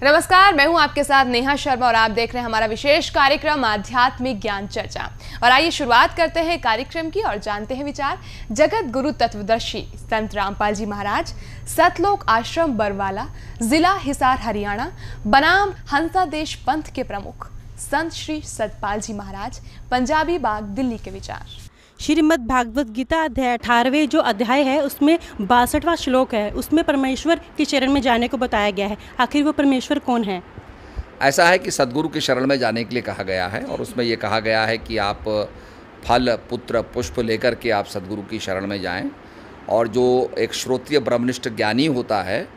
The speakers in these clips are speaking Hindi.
नमस्कार, मैं हूं आपके साथ नेहा शर्मा और आप देख रहे हैं हमारा विशेष कार्यक्रम आध्यात्मिक ज्ञान चर्चा। और आइए शुरुआत करते हैं कार्यक्रम की और जानते हैं विचार जगत गुरु तत्वदर्शी संत रामपाल जी महाराज, सतलोक आश्रम बरवाला, जिला हिसार हरियाणा, बनाम हंसादेश पंथ के प्रमुख संत श्री सतपाल जी महाराज, पंजाबी बाग, दिल्ली के विचार। श्रीमद् भागवत गीता अध्याय 18वें जो अध्याय है उसमें 62वां श्लोक है, उसमें परमेश्वर की शरण में जाने को बताया गया है। आखिर वो परमेश्वर कौन है? ऐसा है कि सदगुरु की शरण में जाने के लिए कहा गया है और उसमें ये कहा गया है कि आप फल पुत्र पुष्प लेकर के आप सदगुरु की शरण में जाएं। और जो एक श्रोत्रिय ब्रह्मनिष्ठ ज्ञानी होता है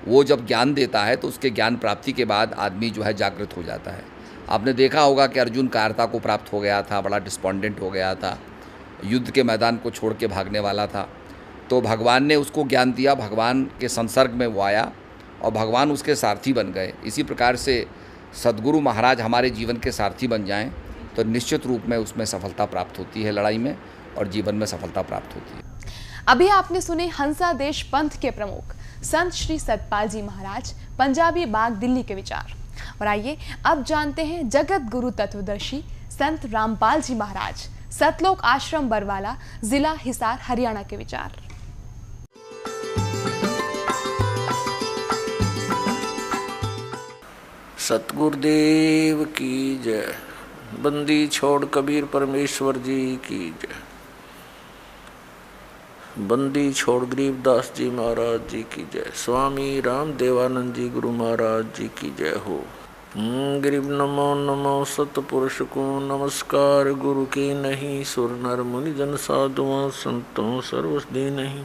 वो जब ज्ञान देता है तो उसके ज्ञान प्राप्ति के बाद आदमी जो है जागृत हो जाता है। आपने देखा होगा कि अर्जुन कायरता को प्राप्त हो गया था, बड़ा डिस्पॉन्डेंट हो गया था, युद्ध के मैदान को छोड़ के भागने वाला था। तो भगवान ने उसको ज्ञान दिया, भगवान के संसर्ग में वो आया और भगवान उसके सारथी बन गए। इसी प्रकार से सदगुरु महाराज हमारे जीवन के सारथी बन जाएं तो निश्चित रूप में उसमें सफलता प्राप्त होती है, लड़ाई में और जीवन में सफलता प्राप्त होती है। अभी आपने सुने हंसादेश पंथ के प्रमुख संत श्री सतपाल जी महाराज, पंजाबी बाग, दिल्ली के विचार। और आइए अब जानते हैं जगत गुरु तत्वदर्शी संत रामपाल जी महाराज, सतलोक आश्रम बरवाला, जिला हिसार हरियाणा के विचार। सतगुरुदेव की जय। बंदी छोड़ कबीर परमेश्वर जी की जय। बंदी छोड़ गरीबदास जी महाराज जी की जय। स्वामी राम देवानंद जी गुरु महाराज जी की जय हो। गरीब नमो नमो सतपुरुष को नमस्कार, गुरु की नहीं सुर नर मुनि जन साधुओं संतों सर्वसदी नहीं।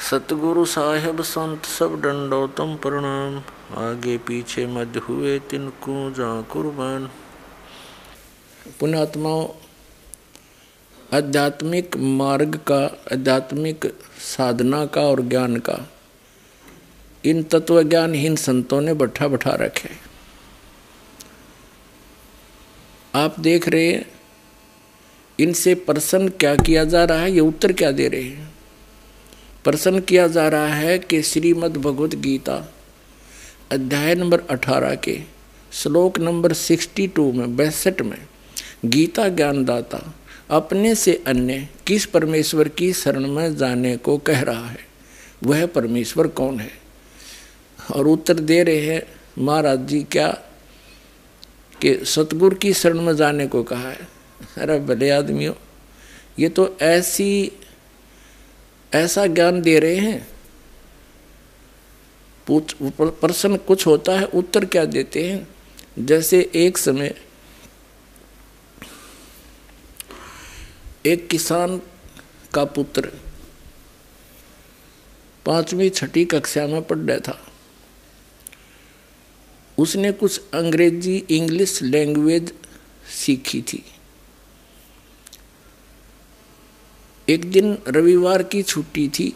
सतगुरु साहेब संत सब दंडोतम प्रणाम, आगे पीछे मध्य हुए तिनको जा कुर्बान। पुण्यात्माओं, आध्यात्मिक मार्ग का, आध्यात्मिक साधना का और ज्ञान का इन तत्वज्ञानहीन संतों ने बैठा रखे। आप देख रहे हैं इनसे प्रश्न क्या किया जा रहा है, ये उत्तर क्या दे रहे हैं। प्रश्न किया जा रहा है कि श्रीमद् भगवत गीता अध्याय नंबर 18 के श्लोक नंबर 62 में 62 में गीता ज्ञानदाता अपने से अन्य किस परमेश्वर की शरण में जाने को कह रहा है, वह परमेश्वर कौन है। और उत्तर दे रहे हैं महाराज जी क्या कि सतगुरु की शरण में जाने को कहा है। अरे भले आदमियों, ये तो ऐसा ज्ञान दे रहे हैं। प्रश्न कुछ होता है, उत्तर क्या देते हैं। जैसे एक समय एक किसान का पुत्र 5वीं 6ठी कक्षा में पढ़ रहा था। उसने कुछ अंग्रेजी इंग्लिश लैंग्वेज सीखी थी। एक दिन रविवार की छुट्टी थी।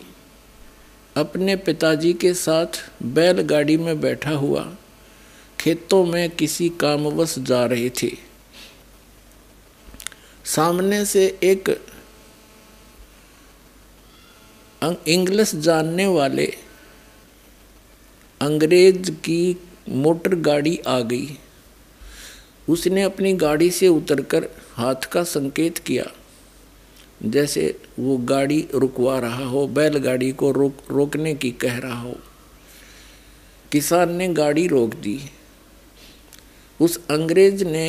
अपने पिताजी के साथ बैलगाड़ी में बैठा हुआ खेतों में किसी कामवश जा रहे थे। सामने से एक इंग्लिश जानने वाले अंग्रेज की मोटर गाड़ी आ गई। उसने अपनी गाड़ी से उतरकर हाथ का संकेत किया, जैसे वो गाड़ी रुकवा रहा हो, बैलगाड़ी को रोकने की कह रहा हो। किसान ने गाड़ी रोक दी। उस अंग्रेज ने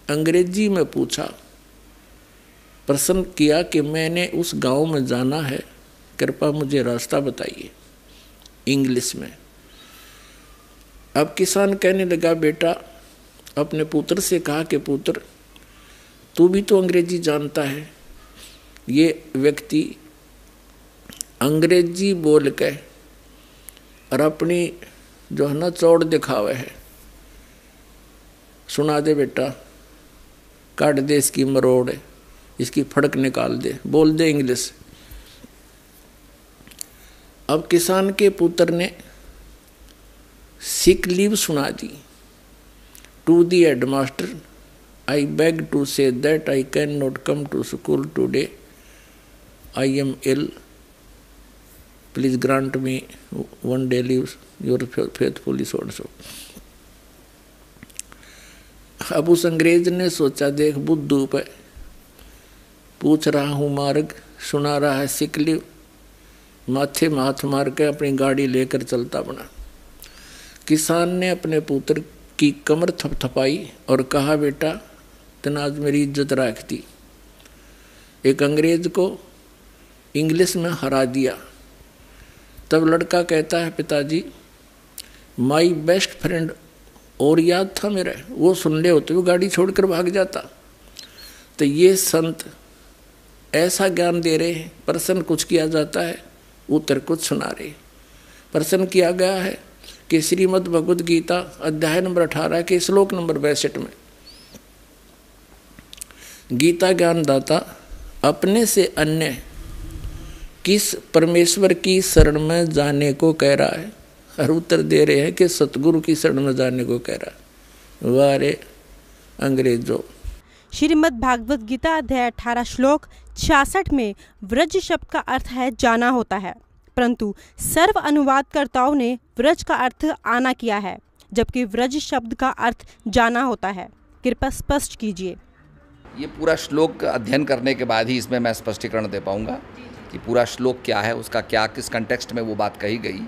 अंग्रेजी में पूछा, प्रश्न किया कि मैंने उस गांव में जाना है, कृपया मुझे रास्ता बताइए, इंग्लिश में। अब किसान कहने लगा, बेटा, अपने पुत्र से कहा कि पुत्र, तू भी तो अंग्रेजी जानता है। ये व्यक्ति अंग्रेजी बोल के और अपनी जो है ना चौड़ दिखावे है। सुना दे बेटा, काट दे इसकी मरोड़, इसकी फड़क निकाल दे, बोल दे इंग्लिश। अब किसान के पुत्र ने सिक लीव सुना दी। To the headmaster, I beg to say that I can not come to school today, I am ill. Please grant me 1 day leave your faithfully so and so. अब उस अंग्रेज ने सोचा, देख बुद्धू पे पूछ रहा हूँ मार्ग, सुना रहा है सिकली, माथे में हाथ मार के अपनी गाड़ी लेकर चलता बना। किसान ने अपने पुत्र की कमर थपथपाई और कहा, बेटा तने आज मेरी इज्जत रख दी। एक अंग्रेज को इंग्लिश में हरा दिया। तब लड़का कहता है, पिताजी माई बेस्ट फ्रेंड, और याद था मेरा, वो सुन ले होते वो गाड़ी छोड़कर भाग जाता। तो ये संत ऐसा ज्ञान दे रहे हैं, प्रश्न कुछ किया जाता है, उत्तर कुछ सुना रहे। प्रश्न किया गया है कि श्रीमद् भगवद गीता अध्याय नंबर 18 के श्लोक नंबर 62 में गीता ज्ञानदाता अपने से अन्य किस परमेश्वर की शरण में जाने को कह रहा है, और उत्तर दे रहे हैं कि सतगुरु की शरण में जाने को कह रहा है। वारे अंग्रेजों। श्रीमद् भागवत गीता अध्याय 18 श्लोक 66 में व्रज शब्द का अर्थ है जाना होता है, परंतु सर्व अनुवादकर्ताओं ने व्रज का अर्थ आना किया है, जबकि व्रज शब्द का अर्थ जाना होता है। कृपया स्पष्ट कीजिए। ये पूरा श्लोक अध्ययन करने के बाद ही इसमें मैं स्पष्टीकरण दे पाऊंगा कि पूरा श्लोक क्या है, उसका क्या किस कंटेक्स्ट में वो बात कही गई।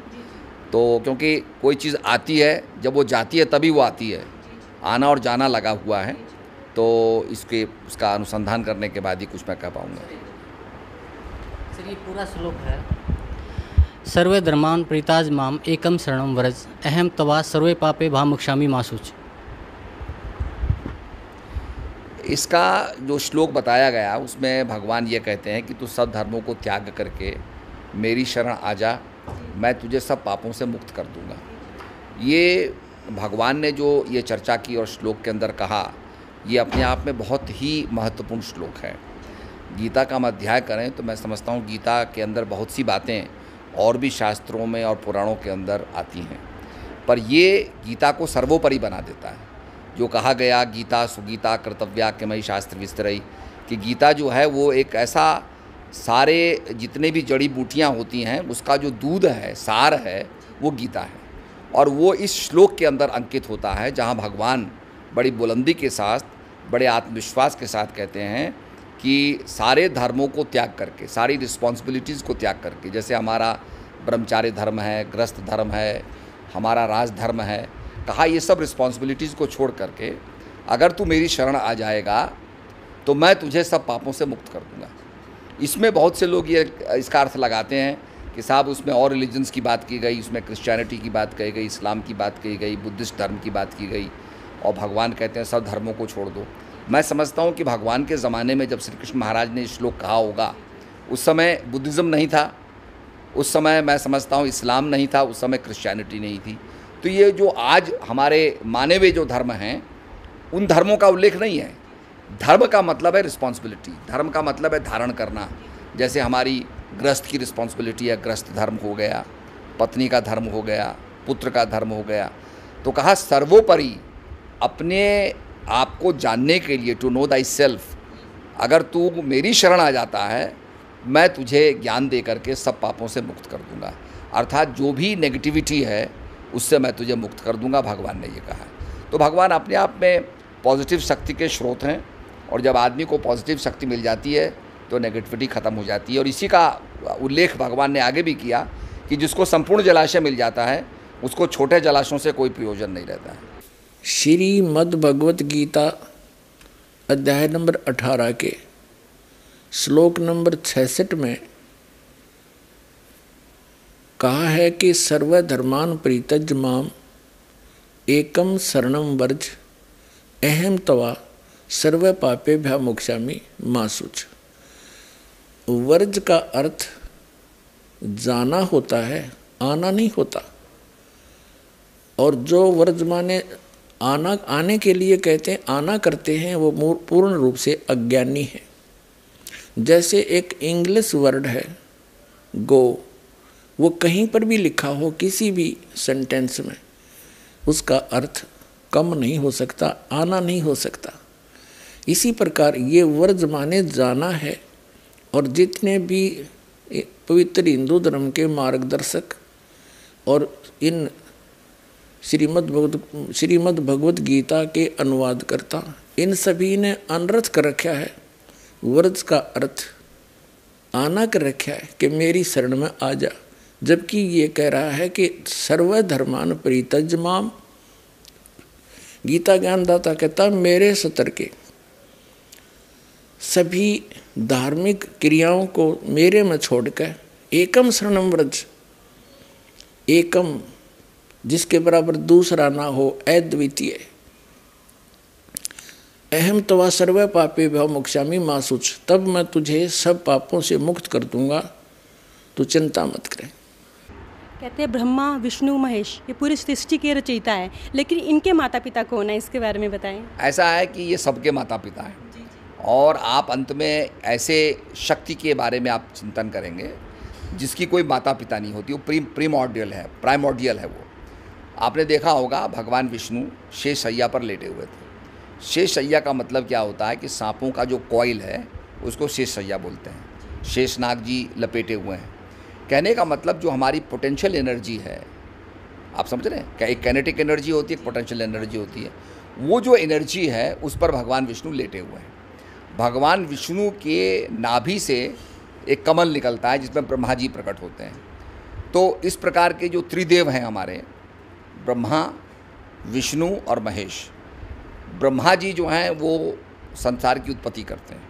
तो क्योंकि कोई चीज़ आती है, जब वो जाती है तभी वो आती है, आना और जाना लगा हुआ है, तो उसका अनुसंधान करने के बाद ही कुछ मैं कह पाऊँगा। सर ये पूरा श्लोक है, सर्वे धर्मान प्रीताज माम एकम शरणम व्रज अहम तवा सर्वे पापे भामुक्षामि मासुच। इसका जो श्लोक बताया गया उसमें भगवान ये कहते हैं कि तू सब धर्मों को त्याग करके मेरी शरण आ जा, मैं तुझे सब पापों से मुक्त कर दूंगा। ये भगवान ने जो ये चर्चा की और श्लोक के अंदर कहा, ये अपने आप में बहुत ही महत्वपूर्ण श्लोक है। गीता का हम अध्याय करें तो मैं समझता हूँ गीता के अंदर बहुत सी बातें और भी शास्त्रों में और पुराणों के अंदर आती हैं, पर ये गीता को सर्वोपरि बना देता है। जो कहा गया गीता सुगीता कर्तव्या के मई शास्त्र विस्तरई, कि गीता जो है वो एक ऐसा सारे जितने भी जड़ी बूटियाँ होती हैं उसका जो दूध है, सार है, वो गीता है। और वो इस श्लोक के अंदर अंकित होता है, जहाँ भगवान बड़ी बुलंदी के साथ, बड़े आत्मविश्वास के साथ कहते हैं कि सारे धर्मों को त्याग करके, सारी रिस्पॉन्सिबिलिटीज़ को त्याग करके, जैसे हमारा ब्रह्मचार्य धर्म है, गृहस्थ धर्म है, हमारा राज धर्म है, कहा ये सब रिस्पॉन्सिबिलिटीज़ को छोड़ करके अगर तू मेरी शरण आ जाएगा तो मैं तुझे सब पापों से मुक्त कर दूंगा। इसमें बहुत से लोग ये इसका अर्थ लगाते हैं कि साहब उसमें और रिलीजन्स की बात की गई, उसमें क्रिश्चियनिटी की बात कही गई, इस्लाम की बात कही गई, बुद्धिस्ट धर्म की बात की गई, और भगवान कहते हैं सब धर्मों को छोड़ दो। मैं समझता हूँ कि भगवान के ज़माने में जब श्री कृष्ण महाराज ने श्लोक कहा होगा, उस समय बुद्धिज़्म नहीं था, उस समय मैं समझता हूँ इस्लाम नहीं था, उस समय क्रिश्चियनिटी नहीं थी। तो ये जो आज हमारे माने हुए जो धर्म हैं, उन धर्मों का उल्लेख नहीं है। धर्म का मतलब है रिस्पॉन्सिबिलिटी, धर्म का मतलब है धारण करना। जैसे हमारी गृहस्थ की रिस्पॉन्सिबिलिटी है, गृहस्थ धर्म हो गया, पत्नी का धर्म हो गया, पुत्र का धर्म हो गया। तो कहा सर्वोपरि अपने आप को जानने के लिए, टू नो दाई सेल्फ, अगर तू मेरी शरण आ जाता है मैं तुझे ज्ञान दे करके सब पापों से मुक्त कर दूंगा। अर्थात जो भी नेगेटिविटी है उससे मैं तुझे मुक्त कर दूंगा, भगवान ने ये कहा। तो भगवान अपने आप में पॉजिटिव शक्ति के स्रोत हैं, और जब आदमी को पॉजिटिव शक्ति मिल जाती है तो नेगेटिविटी ख़त्म हो जाती है। और इसी का उल्लेख भगवान ने आगे भी किया कि जिसको संपूर्ण जलाशय मिल जाता है उसको छोटे जलाशयों से कोई प्रयोजन नहीं रहता है। श्रीमद् भगवत गीता अध्याय नंबर 18 के श्लोक नंबर 66 में कहा है कि सर्वधर्मान परित्यज्य माम एकम शरणम वर्ज अहम तवा सर्व पापेभ्यः मोक्षामि मा शुच। वर्ज का अर्थ जाना होता है, आना नहीं होता। और जो वर्ज माने आने के लिए कहते हैं, आना करते हैं, वो पूर्ण रूप से अज्ञानी है। जैसे एक इंग्लिश वर्ड है गो, वो कहीं पर भी लिखा हो किसी भी सेंटेंस में, उसका अर्थ कम नहीं हो सकता, आना नहीं हो सकता। इसी प्रकार ये वर्ज माने जाना है, और जितने भी पवित्र हिंदू धर्म के मार्गदर्शक और इन श्रीमद् भगवत गीता के अनुवादकर्ता, इन सभी ने अनर्थ कर रखा है। व्रज का अर्थ आना कर रखा है कि मेरी शरण में आ जा, जबकि ये कह रहा है कि सर्वधर्मान परित्यज माम। गीता ज्ञानदाता कहता मेरे सतर के सभी धार्मिक क्रियाओं को मेरे में छोड़कर एकम शरणम व्रज, एकम जिसके बराबर दूसरा ना हो, अद्वितीय, अहम तवा सर्व पापे भव मोक्षामि मा शुच, तब मैं तुझे सब पापों से मुक्त कर दूंगा, तू चिंता मत करे। कहते हैं ब्रह्मा विष्णु महेश ये पूरी सृष्टि के रचयिता है, लेकिन इनके माता पिता कौन है, इसके बारे में बताएं। ऐसा है कि ये सबके माता पिता हैं, और आप अंत में ऐसे शक्ति के बारे में आप चिंतन करेंगे जिसकी कोई माता पिता नहीं होती, वो प्राइमोर्डियल है वो। आपने देखा होगा भगवान विष्णु शेष शैया पर लेटे हुए थे। शेष शैया का मतलब क्या होता है कि सांपों का जो कॉइल है उसको शेष शैया बोलते हैं। शेषनाग जी लपेटे हुए हैं। कहने का मतलब जो हमारी पोटेंशियल एनर्जी है, आप समझ रहे हैं, क्या एक काइनेटिक एनर्जी होती है, एक पोटेंशियल एनर्जी होती है, वो जो एनर्जी है उस पर भगवान विष्णु लेटे हुए हैं। भगवान विष्णु के नाभि से एक कमल निकलता है जिसमें ब्रह्मा जी प्रकट होते हैं। तो इस प्रकार के जो त्रिदेव हैं हमारे, ब्रह्मा विष्णु और महेश। ब्रह्मा जी जो हैं वो संसार की उत्पत्ति करते हैं,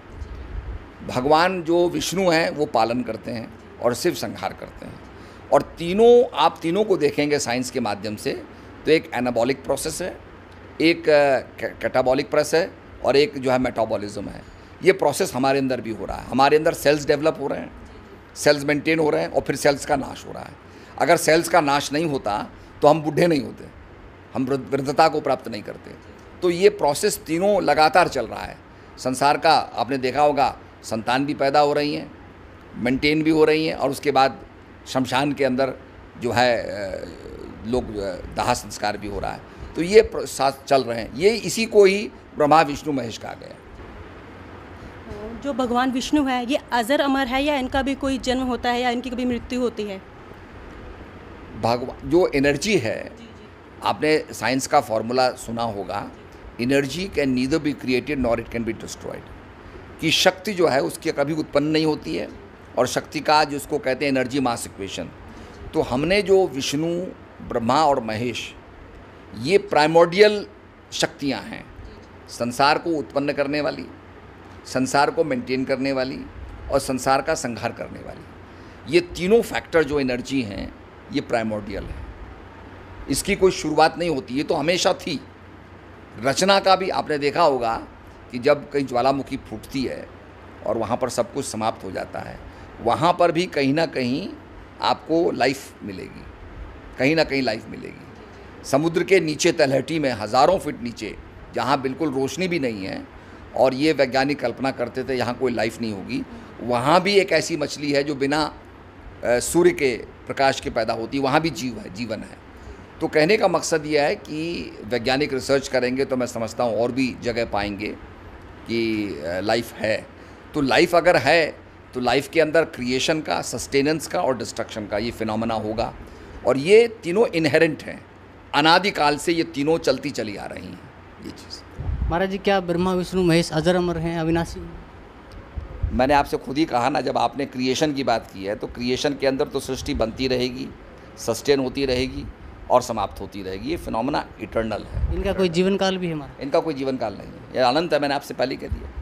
भगवान जो विष्णु हैं वो पालन करते हैं और शिव संहार करते हैं। और तीनों, आप तीनों को देखेंगे साइंस के माध्यम से, तो एक एनाबॉलिक प्रोसेस है, एक कैटाबॉलिक प्रोसेस है, और एक जो है मेटाबॉलिज्म है। ये प्रोसेस हमारे अंदर भी हो रहा है। हमारे अंदर सेल्स डेवलप हो रहे हैं, सेल्स मेंटेन हो रहे हैं, और फिर सेल्स का नाश हो रहा है। अगर सेल्स का नाश नहीं होता तो हम बूढ़े नहीं होते, हम वृद्धता को प्राप्त नहीं करते। तो ये प्रोसेस तीनों लगातार चल रहा है संसार का। आपने देखा होगा संतान भी पैदा हो रही हैं, मेंटेन भी हो रही हैं, और उसके बाद शमशान के अंदर जो है लोग दाह संस्कार भी हो रहा है। तो ये साथ चल रहे हैं। ये इसी को ही ब्रह्मा विष्णु महेश कहा गया। जो भगवान विष्णु है ये अजर अमर है, या इनका भी कोई जन्म होता है, या इनकी कभी मृत्यु होती है? भगवान जो एनर्जी है, आपने साइंस का फॉर्मूला सुना होगा, energy can neither be created nor it can be destroyed. कि शक्ति जो है उसकी कभी उत्पन्न नहीं होती है, और शक्ति का जिसको कहते हैं एनर्जी मास इक्वेशन। तो हमने जो विष्णु, ब्रह्मा और महेश, ये प्राइमोर्डियल शक्तियाँ हैं, संसार को उत्पन्न करने वाली, संसार को मेंटेन करने वाली, और संसार का संहार करने वाली। ये तीनों फैक्टर जो एनर्जी हैं ये प्राइमोर्डियल है। इसकी कोई शुरुआत नहीं होती, ये तो हमेशा थी। रचना का भी आपने देखा होगा कि जब कहीं ज्वालामुखी फूटती है और वहाँ पर सब कुछ समाप्त हो जाता है, वहाँ पर भी कहीं ना कहीं आपको लाइफ मिलेगी, कहीं ना कहीं लाइफ मिलेगी। समुद्र के नीचे तलहटी में हज़ारों फीट नीचे, जहाँ बिल्कुल रोशनी भी नहीं है, और ये वैज्ञानिक कल्पना करते थे यहाँ कोई लाइफ नहीं होगी, वहाँ भी एक ऐसी मछली है जो बिना सूर्य के प्रकाश के पैदा होती है, वहाँ भी जीवन है। तो कहने का मकसद ये है कि वैज्ञानिक रिसर्च करेंगे तो मैं समझता हूँ और भी जगह पाएंगे कि लाइफ है। तो लाइफ अगर है तो लाइफ के अंदर क्रिएशन का, सस्टेनेंस का और डिस्ट्रक्शन का ये फिनोमेना होगा, और ये तीनों इनहेरेंट हैं। अनादिकाल से ये तीनों चलती चली आ रही हैं ये चीज़। महाराज जी, क्या ब्रह्मा विष्णु महेश अजर अमर हैं, अविनाशी? मैंने आपसे खुद ही कहा ना, जब आपने क्रिएशन की बात की है, तो क्रिएशन के अंदर तो सृष्टि बनती रहेगी, सस्टेन होती रहेगी और समाप्त होती रहेगी। ये फिनोमेना इटर्नल है। इनका कोई जीवन काल भी है? हमारा इनका कोई जीवन काल नहीं है, ये अनंत है। मैंने आपसे पहले कह दिया।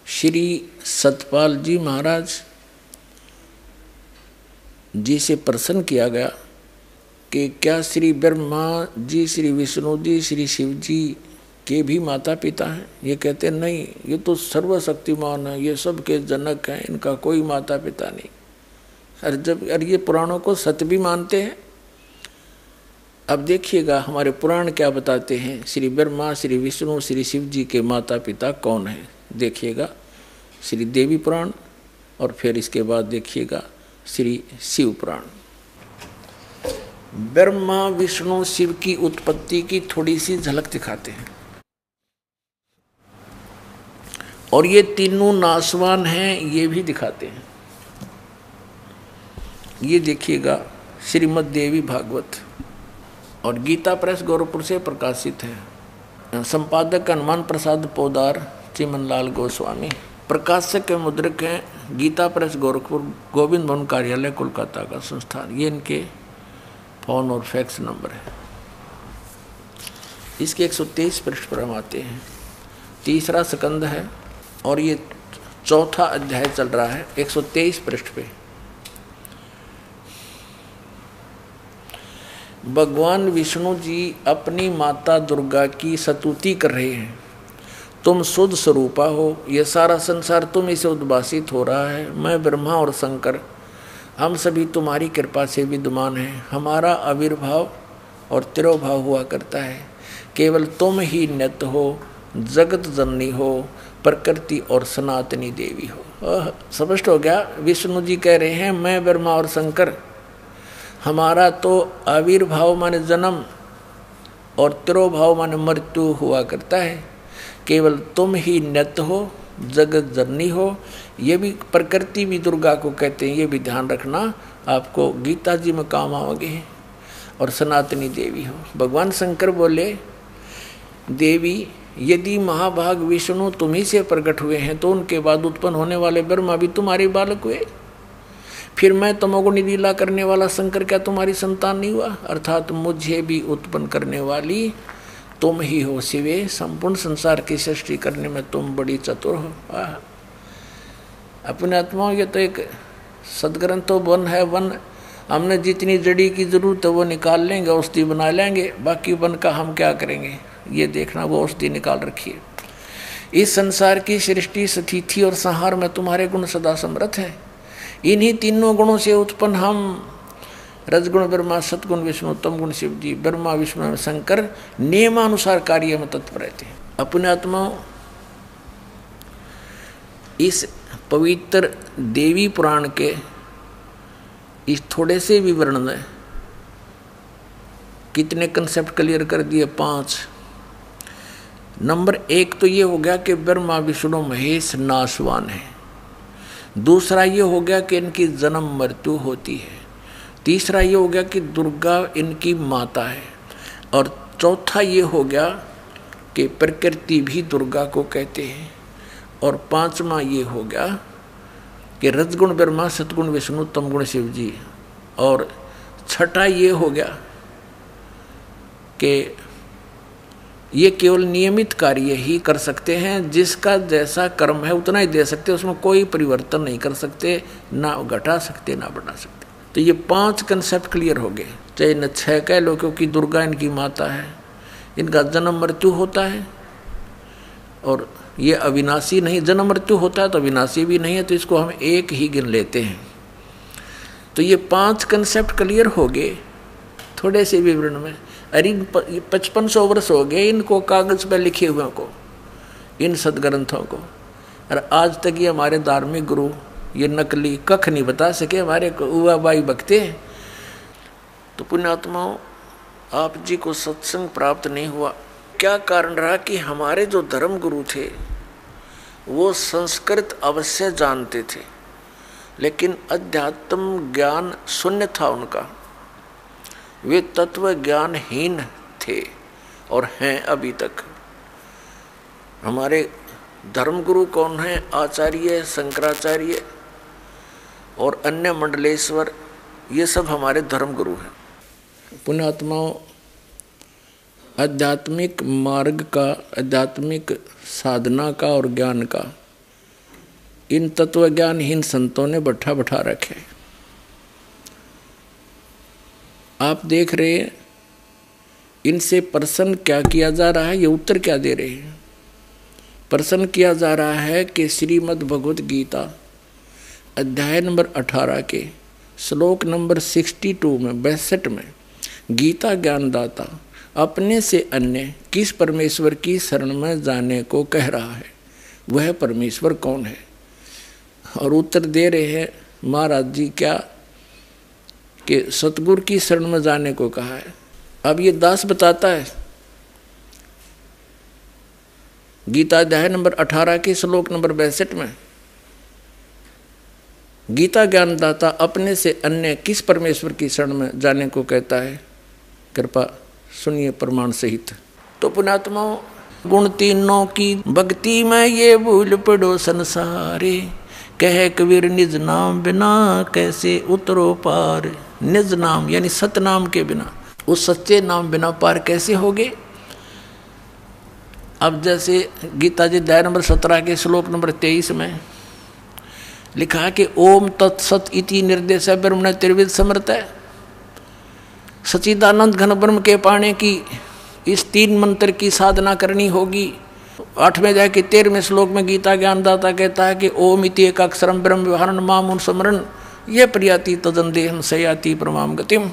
श्री सतपाल जी महाराज जी से प्रश्न किया गया कि क्या श्री ब्रह्मा जी, श्री विष्णु जी, श्री शिव जी के भी माता पिता हैं? ये कहते नहीं, ये तो सर्वशक्तिमान है, ये सब के जनक हैं, इनका कोई माता पिता नहीं। और ये पुराणों को सत्य भी मानते हैं। अब देखिएगा हमारे पुराण क्या बताते हैं। श्री ब्रह्मा, श्री विष्णु, श्री शिव जी के माता पिता कौन हैं? देखिएगा श्री देवी पुराण, और फिर इसके बाद देखिएगा श्री शिव पुराण। ब्रह्मा विष्णु शिव की उत्पत्ति की थोड़ी सी झलक दिखाते हैं। और ये तीनों नासवान हैं, ये भी दिखाते हैं। ये देखिएगा श्रीमद् देवी भागवत और गीता प्रेस गोरखपुर से प्रकाशित है। संपादक हनुमान प्रसाद पोदार, चिमनलाल गोस्वामी। प्रकाशक के मुद्रक हैं गीता प्रेस गोरखपुर, गोविंद भवन कार्यालय कोलकाता का संस्थान। ये इनके फ़ोन और फैक्स नंबर है। इसके 123 पृष्ठ पर हम आते हैं। तीसरा स्कंद है और ये चौथा अध्याय चल रहा है 123 पृष्ठ पे। भगवान विष्णु जी अपनी माता दुर्गा की स्तुति कर रहे हैं। तुम शुद्ध स्वरूपा हो, ये सारा संसार तुम इसे उद्भासित हो रहा है। मैं ब्रह्मा और शंकर हम सभी तुम्हारी कृपा से विद्यमान हैं। हमारा आविर्भाव और तिरोभाव हुआ करता है। केवल तुम ही नित्य हो, जगत जननी हो, प्रकृति और सनातनी देवी हो। स्पष्ट हो गया। विष्णु जी कह रहे हैं मैं ब्रह्मा और शंकर, हमारा तो आविर्भाव माने जन्म और तिरोभाव माने मृत्यु हुआ करता है। केवल तुम ही नित्य हो, जगत जननी हो। ये भी प्रकृति भी दुर्गा को कहते हैं, ये भी ध्यान रखना, आपको गीता जी में काम आओगे। और सनातनी देवी हो। भगवान शंकर बोले देवी यदि महाभाग विष्णु तुम्ही से प्रकट हुए हैं तो उनके बाद उत्पन्न होने वाले ब्रह्मा भी तुम्हारे बालक हुए। फिर मैं तमोगुणी लीला करने वाला शंकर क्या तुम्हारी संतान नहीं हुआ? अर्थात मुझे भी उत्पन्न करने वाली तुम ही हो शिवे। संपूर्ण संसार की सृष्टि करने में तुम बड़ी चतुर हो। अपने आत्माओं ये तो एक सदग्रंथ तो वन है। वन हमने जितनी जड़ी की जरूरत है वो निकाल लेंगे, औषधि बना लेंगे। बाकी वन का हम क्या करेंगे ये देखना, वो औषधि निकाल रखिए। इस संसार की सृष्टि, स्थिति और संहार में तुम्हारे गुण सदा समर्थ हैं। इन्हीं तीनों गुणों से उत्पन्न हम रजगुण ब्रह्मा, सतगुण विष्णु, तम गुण शिव जी, ब्रह्मा विष्णु शंकर नियमानुसार कार्य में तत्पर रहते हैं। अपने आत्माओं इस पवित्र देवी पुराण के इस थोड़े से विवरण में कितने कंसेप्ट क्लियर कर दिए? 5। नंबर 1 तो ये हो गया कि ब्रह्मा विष्णु महेश नाशवान है। दूसरा ये हो गया कि इनकी जन्म मृत्यु होती है। तीसरा ये हो गया कि दुर्गा इनकी माता है। और चौथा ये हो गया कि प्रकृति भी दुर्गा को कहते हैं। और 5वां ये हो गया कि रजगुण ब्रह्मा, सतगुण विष्णु, तमगुण शिव जी। और छठा ये हो गया कि ये केवल नियमित कार्य ही कर सकते हैं। जिसका जैसा कर्म है उतना ही दे सकते, उसमें कोई परिवर्तन नहीं कर सकते, ना घटा सकते ना बढ़ा सकते। तो ये 5 कंसेप्ट क्लियर हो गए। चाहे न 6 कह लो, क्योंकि दुर्गा इनकी माता है, इनका जन्म मृत्यु होता है। और ये अविनाशी नहीं, जन्म मृत्यु होता है तो अविनाशी भी नहीं है, तो इसको हम एक ही गिन लेते हैं। तो ये 5 कंसेप्ट क्लियर हो गए थोड़े से विवरण में। अरे 5500 वर्ष हो गए इनको कागज पर लिखे हुए को, इन सदग्रंथों को। और आज तक ये हमारे धार्मिक गुरु ये नकली कख नहीं बता सके, हमारे को उवा बाई बकते हैं। तो पुण्यात्माओं, आप जी को सत्संग प्राप्त नहीं हुआ। क्या कारण रहा कि हमारे जो धर्म गुरु थे वो संस्कृत अवश्य जानते थे, लेकिन अध्यात्म ज्ञान शून्य था उनका। वे तत्व ज्ञानहीन थे और हैं अभी तक। हमारे धर्मगुरु कौन हैं? आचार्य, शंकराचार्य और अन्य मंडलेश्वर, ये सब हमारे धर्मगुरु हैं। पुण्यात्माओं, आध्यात्मिक मार्ग का, आध्यात्मिक साधना का और ज्ञान का इन तत्वज्ञानहीन संतों ने बैठा रखे। आप देख रहे हैं इनसे प्रश्न क्या किया जा रहा है, ये उत्तर क्या दे रहे हैं? प्रश्न किया जा रहा है कि श्रीमद् भगवत गीता अध्याय नंबर 18 के श्लोक नंबर 62 में 62 में गीता ज्ञानदाता अपने से अन्य किस परमेश्वर की शरण में जाने को कह रहा है, वह परमेश्वर कौन है? और उत्तर दे रहे हैं महाराज जी क्या कि सतगुरु की शरण में जाने को कहा है। अब ये दास बताता है गीता अध्याय नंबर 18 के श्लोक नंबर 62 में गीता ज्ञानदाता अपने से अन्य किस परमेश्वर की शरण में जाने को कहता है? कृपा सुनिए प्रमाण सहित। तो पुण्यात्माओं, गुण तीनों की भक्ति में ये भूल पड़ो संसारे, कह कबीर निज नाम बिना कैसे उतरो पार। निज नाम यानी सतनाम के बिना, उस सच्चे नाम बिना पार कैसे होगे? अब जैसे गीता जी अध्याय नंबर 17 के श्लोक नंबर 23 में लिखा है कि ओम तत्सत इति निर्देश ब्रह्मण त्रिविध समर्थ है। सच्चिदानंद घन ब्रह्म के पाने की इस 3 मंत्र की साधना करनी होगी। 8वें अध्याय के 13वें श्लोक में गीता ज्ञानदाता कहता है कि ओम इति एक अक्षरम ब्रह्म व्यवहारण माम स्मरण यह प्रियाति तदन देहम सयाति परमाम गतिम।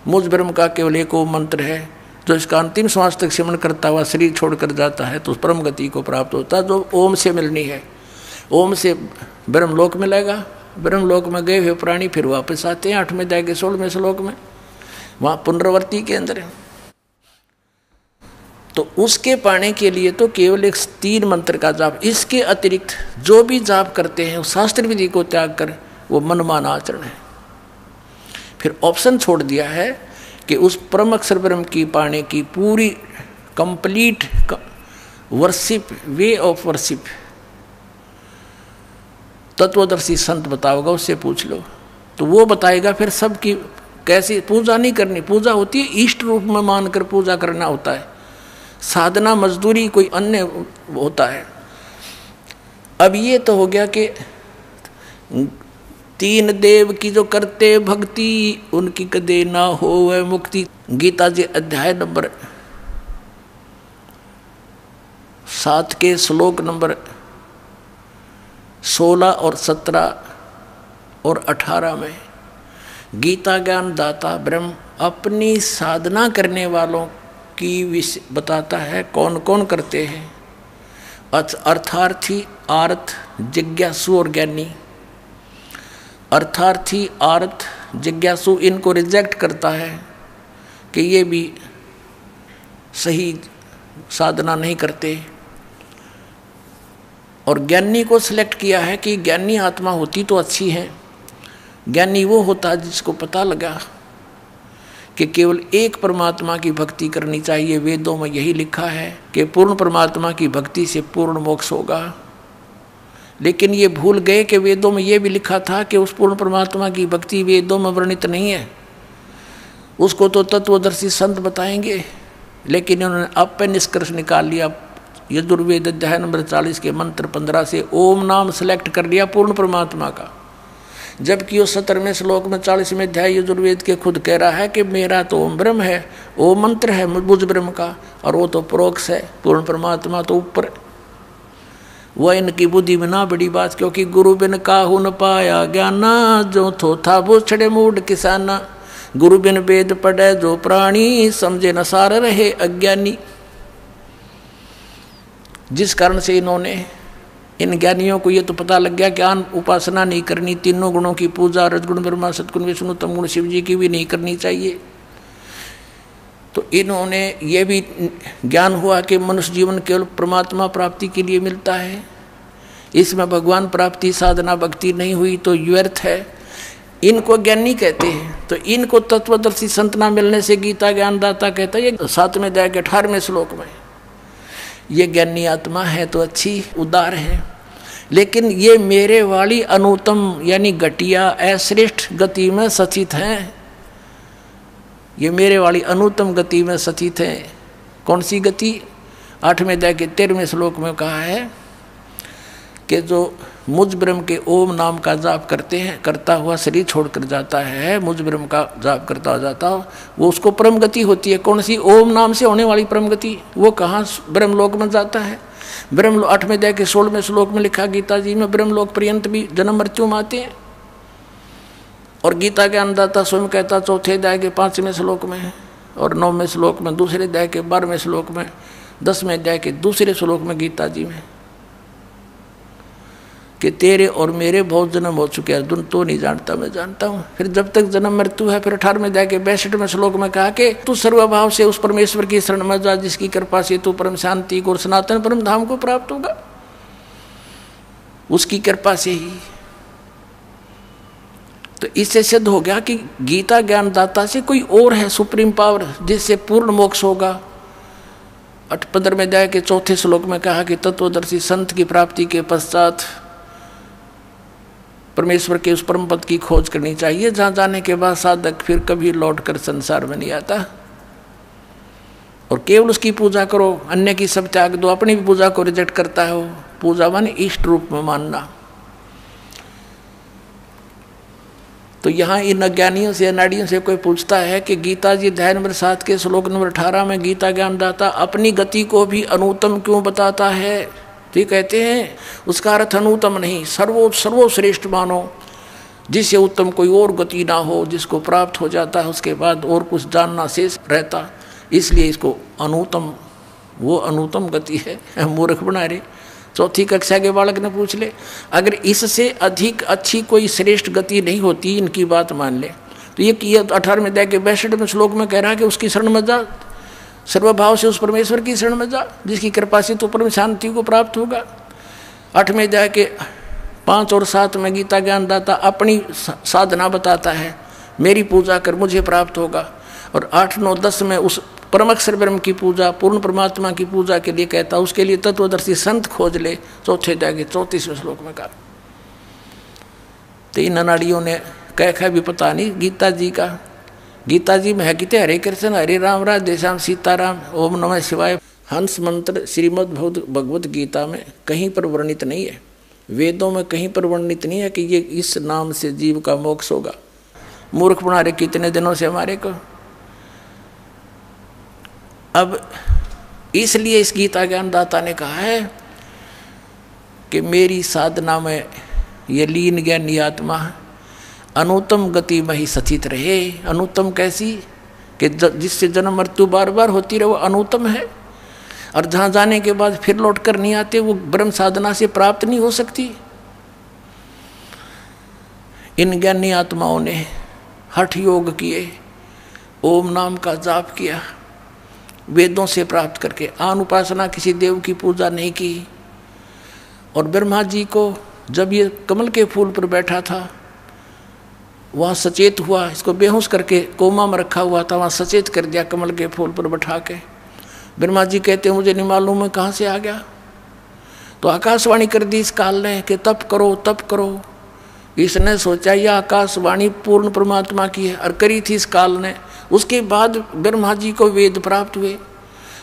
मुझ ब्रह्म का केवल एक ओम मंत्र है, जो इसका अंतिम श्वास तक सिमरण करता हुआ शरीर छोड़कर जाता है तो उस परम गति को प्राप्त होता है, जो ओम से मिलनी है। ओम से ब्रह्मलोक मिलेगा। ब्रह्मलोक में गए हुए प्राणी फिर वापस आते हैं 8वें अध्याय के 16वें श्लोक में, वहाँ पुनरावर्ती के अंदर है। तो उसके पाने के लिए तो केवल एक 3 मंत्र का जाप, इसके अतिरिक्त जो भी जाप करते हैं उस शास्त्र विधि को त्याग कर वो मनमाना आचरण है। फिर ऑप्शन छोड़ दिया है कि उस परम अक्षर ब्रह्म की पाने की पूरी complete worship, way of worship तत्वदर्शी संत बताओगा, उससे पूछ लो तो वो बताएगा। फिर सबकी कैसी पूजा नहीं करनी, पूजा होती है इष्ट रूप में मानकर पूजा करना होता है, साधना मजदूरी कोई अन्य होता है। अब ये तो हो गया कि 3 देव की जो करते भक्ति उनकी कदे ना हो वह मुक्ति। गीता जी अध्याय नंबर 7 के श्लोक नंबर 16 और 17 और 18 में गीता ज्ञान दाता ब्रह्म अपनी साधना करने वालों की बताता है कौन कौन करते हैं। अर्थार्थी, आर्थ, जिज्ञासु और ज्ञानी। अर्थार्थी, आर्थ, जिज्ञासु इनको रिजेक्ट करता है कि ये भी सही साधना नहीं करते, और ज्ञानी को सिलेक्ट किया है कि ज्ञानी आत्मा होती तो अच्छी है। ज्ञानी वो होता है जिसको पता लगा कि केवल एक परमात्मा की भक्ति करनी चाहिए। वेदों में यही लिखा है कि पूर्ण परमात्मा की भक्ति से पूर्ण मोक्ष होगा। लेकिन ये भूल गए कि वेदों में ये भी लिखा था कि उस पूर्ण परमात्मा की भक्ति वेदों में वर्णित नहीं है, उसको तो तत्वदर्शी संत बताएंगे। लेकिन उन्होंने अब पे निष्कर्ष निकाल लिया, यजुर्वेद अध्याय नंबर 40 के मंत्र 15 से ओम नाम सेलेक्ट कर लिया पूर्ण परमात्मा का, जबकि वो 17वें श्लोक में 40वें अध्याय यजुर्वेद के खुद कह रहा है कि मेरा तो ओम ब्रह्म है, ओम मंत्र है मुझ ब्रह्म का, और वो तो प्रोक्ष है, पूर्ण परमात्मा तो ऊपर। वह इनकी बुद्धि में ना बड़ी बात, क्योंकि गुरु बिन काहू न पाया ज्ञाना, जो थोथा वो छड़े मूड किसाना। गुरु बिन वेद पढ़े जो प्राणी, समझे न सार रहे अज्ञानी। जिस कारण से इन्होंने, इन ज्ञानियों को ये तो पता लग गया ज्ञान उपासना नहीं करनी, तीनों गुणों की पूजा, रजगुण ब्रह्मा सतगुण विष्णु तम गुण शिव जी की भी नहीं करनी चाहिए। तो इन्होंने ये भी ज्ञान हुआ कि मनुष्य जीवन केवल परमात्मा प्राप्ति के लिए मिलता है, इसमें भगवान प्राप्ति साधना भक्ति नहीं हुई तो व्यर्थ है। इनको ज्ञानी कहते हैं। तो इनको तत्वदर्शी संत ना मिलने से गीता ज्ञानदाता कहता है, ये 7वें अध्याय के 18वें श्लोक में, ये ज्ञानी आत्मा है तो अच्छी उदार है, लेकिन ये मेरे वाली अनुत्तम यानी घटिया अश्रेष्ठ गति में सचित हैं। ये मेरे वाली अनुत्तम गति में सचित है। कौन सी गति? 8वें अध्याय के 13वें श्लोक में कहा है कि जो मुझ ब्रह्म के ओम नाम का जाप करते हैं, करता हुआ शरीर छोड़कर जाता है, मुझ ब्रह्म का जाप करता हो जाता वो उसको परम गति होती है। कौन सी? ओम नाम से होने वाली परम गति। वो कहाँ? ब्रह्मलोक में जाता है। ब्रह्म 8वें अध्याय के 16वें श्लोक में लिखा गीता जी में, ब्रह्मलोक पर्यंत भी जन्म मृत्यु में आते हैं। और गीता के अन्नदाता स्वयं कहता 4थे अध्याय के 5वें श्लोक में, और 9वें श्लोक में, 2 अध्याय के 12वें श्लोक में, 10वें अध्याय के 2 श्लोक में गीता जी में कि तेरे और मेरे बहुत जन्म हो चुके हैं अर्जुन, तो नहीं जानता मैं जानता हूँ। फिर जब तक जन्म मृत्यु है, फिर 18वें अध्याय के 62वें श्लोक में कहा कि तू सर्वभाव से उस परमेश्वर की शरण में जा, जिसकी कृपा से तू परम शांति को और सनातन परम धाम को प्राप्त होगा। उसकी कृपा से ही तो इससे सिद्ध हो गया कि गीता ज्ञानदाता से कोई और है सुप्रीम पावर, जिससे पूर्ण मोक्ष होगा। 15वें अध्याय के 4थे श्लोक में कहा कि तत्वदर्शी संत की प्राप्ति के पश्चात परमेश्वर के उस परम पद की खोज करनी चाहिए, जहाँ जाने के बाद साधक फिर कभी लौट कर संसार में नहीं आता, और केवल उसकी पूजा करो, अन्य की सब त्याग दो। अपनी भी पूजा को रिजेक्ट करता है वो, पूजा माने इष्ट रूप में मानना। तो यहाँ इन अज्ञानियों से अनाड़ियों से कोई पूछता है कि गीता जी अध्याय नंबर 7 के श्लोक नंबर 18 में गीता ज्ञानदाता अपनी गति को भी अनुत्तम क्यों बताता है? तो कहते हैं उसका अर्थ अनुत्तम नहीं, सर्वश्रेष्ठ मानो, जिससे उत्तम कोई और गति ना हो, जिसको प्राप्त हो जाता है उसके बाद और कुछ जानना शेष रहता, इसलिए इसको अनुत्तम, वो अनुत्तम गति है। मूर्ख बना रहे। 4ठी कक्षा के बालक ने पूछ ले, अगर इससे अधिक अच्छी कोई श्रेष्ठ गति नहीं होती, इनकी बात मान ले, तो ये 18वें अध्याय के 62वें श्लोक में कह रहा है कि उसकी शरण में जा, सर्वभाव से उस परमेश्वर की शरण में जा, जिसकी कृपा से तो परम शांति को प्राप्त होगा। 8वें अध्याय के 5 और 7 में गीता ज्ञानदाता अपनी साधना बताता है, मेरी पूजा कर मुझे प्राप्त होगा। और 8, 9, 10 में उस परम अक्षर ब्रह्म की पूजा, पूर्ण परमात्मा की पूजा के लिए कहता, उसके लिए तत्वदर्शी संत खोज ले। 4थे अध्याय के 34वें श्लोक में कहा। तो इन अनाड़ियों ने कह भी पता नहीं गीता जी का। गीता जी में है कि हरे कृष्ण हरे राम राधे श्याम सीताराम ओम नमः शिवाय। हंस मंत्र श्रीमद् भगवत गीता में कहीं पर वर्णित नहीं है, वेदों में कहीं पर वर्णित नहीं है कि ये इस नाम से जीव का मोक्ष होगा। मूर्ख बना रहे कितने दिनों से हमारे को। अब इसलिए इस गीता ज्ञानदाता ने कहा है कि मेरी साधना में ये लीन ज्ञानी आत्मा अनुत्तम गति में ही सचित रहे। अनुत्तम कैसी कि जिससे जन्म मृत्यु बार बार होती रहे, वो अनुत्तम है। और जहाँ जाने के बाद फिर लौट कर नहीं आते, वो ब्रह्म साधना से प्राप्त नहीं हो सकती। इन ज्ञानी आत्माओं ने हठ योग किए, ओम नाम का जाप किया, वेदों से प्राप्त करके आन उपासना, किसी देव की पूजा नहीं की। और ब्रह्मा जी को जब ये कमल के फूल पर बैठा था, वहाँ सचेत हुआ, इसको बेहोश करके कोमा में रखा हुआ था, वहाँ सचेत कर दिया कमल के फूल पर बैठा के। ब्रह्मा जी कहते हैं मुझे नहीं मालूम है कहाँ से आ गया। तो आकाशवाणी कर दी इस काल ने कि तप करो तप करो। इसने सोचा यह आकाशवाणी पूर्ण परमात्मा की है, और करी थी इस काल ने। उसके बाद ब्रह्मा जी को वेद प्राप्त हुए।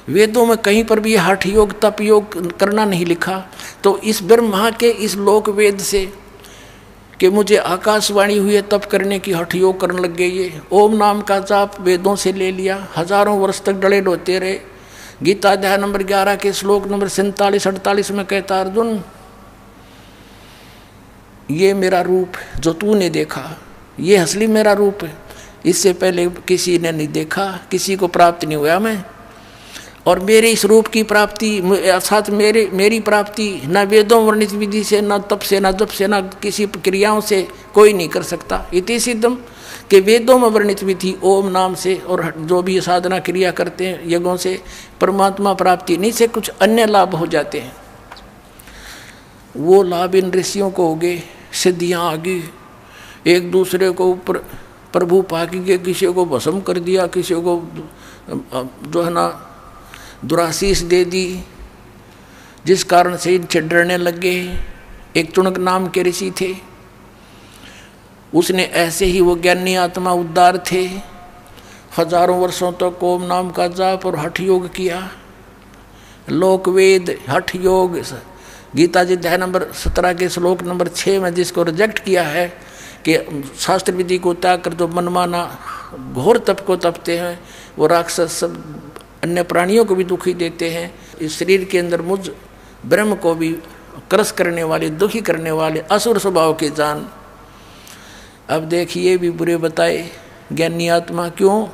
वेदों में कहीं पर भी हठ योग तप योग करना नहीं लिखा। तो इस ब्रह्मा के इस लोक वेद से कि मुझे आकाशवाणी हुई है तप करने की, हठ योग करने लग गए। ये ओम नाम का जाप वेदों से ले लिया, हजारों वर्ष तक डले डोते रहे। गीता अध्याय नंबर 11 के श्लोक नंबर 47-48 में कहता, अर्जुन ये मेरा रूप जो तूने देखा, ये असली मेरा रूप है। इससे पहले किसी ने नहीं देखा, किसी को प्राप्त नहीं हुआ मैं। और मेरे इस रूप की प्राप्ति साथ मेरी प्राप्ति न वेदों वर्णित विधि से, न तप से, न जप से, न किसी क्रियाओं से कोई नहीं कर सकता। इति सिद्धम कि वेदों में वर्णित विधि ओम नाम से और जो भी साधना क्रिया करते हैं यज्ञों से परमात्मा प्राप्ति नहीं से कुछ अन्य लाभ हो जाते हैं। वो लाभ इन ऋषियों को हो गए, सिद्धियाँ आ गई, एक दूसरे को ऊपर प्रभु पाकी के, किसी को भस्म कर दिया, किसी को जो है ना दुराशीष दे दी, जिस कारण से इनसे डरने लग गए। एक चुनक नाम के ऋषि थे, उसने ऐसे ही वो ज्ञानी आत्मा उद्धार थे, हजारों वर्षों तक ओम नाम का जाप और हठ योग किया। लोक वेद हठ योग गीता जी अध्याय नंबर 17 के श्लोक नंबर 6 में जिसको रिजेक्ट किया है कि शास्त्र विधि को त्याग कर जो मनमाना घोर तप को तपते हैं, वो राक्षस सब अन्य प्राणियों को भी दुखी देते हैं। इस शरीर के अंदर मुझ ब्रह्म को भी क्रस करने वाले, दुखी करने वाले असुर स्वभाव के जान। अब देखिए भी बुरे बताए ज्ञानी आत्मा क्यों।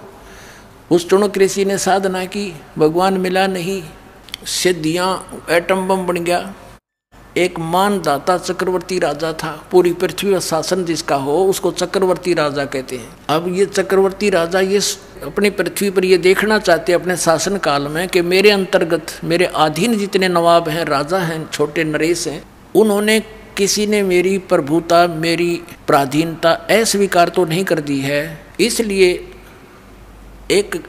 उस चुनक ऋषि ने साधना की, भगवान मिला नहीं, सिद्धियाँ एटम बम बन गया। एक मानदाता चक्रवर्ती राजा था, पूरी पृथ्वी पर शासन जिसका हो उसको चक्रवर्ती राजा कहते हैं। अब ये चक्रवर्ती राजा ये अपनी पृथ्वी पर ये देखना चाहते अपने शासन काल में कि मेरे अंतर्गत मेरे अधीन जितने नवाब हैं, राजा हैं, छोटे नरेश हैं, उन्होंने किसी ने मेरी प्रभुता, मेरी पराधीनता अस्वीकार तो नहीं कर दी है, इसलिए एक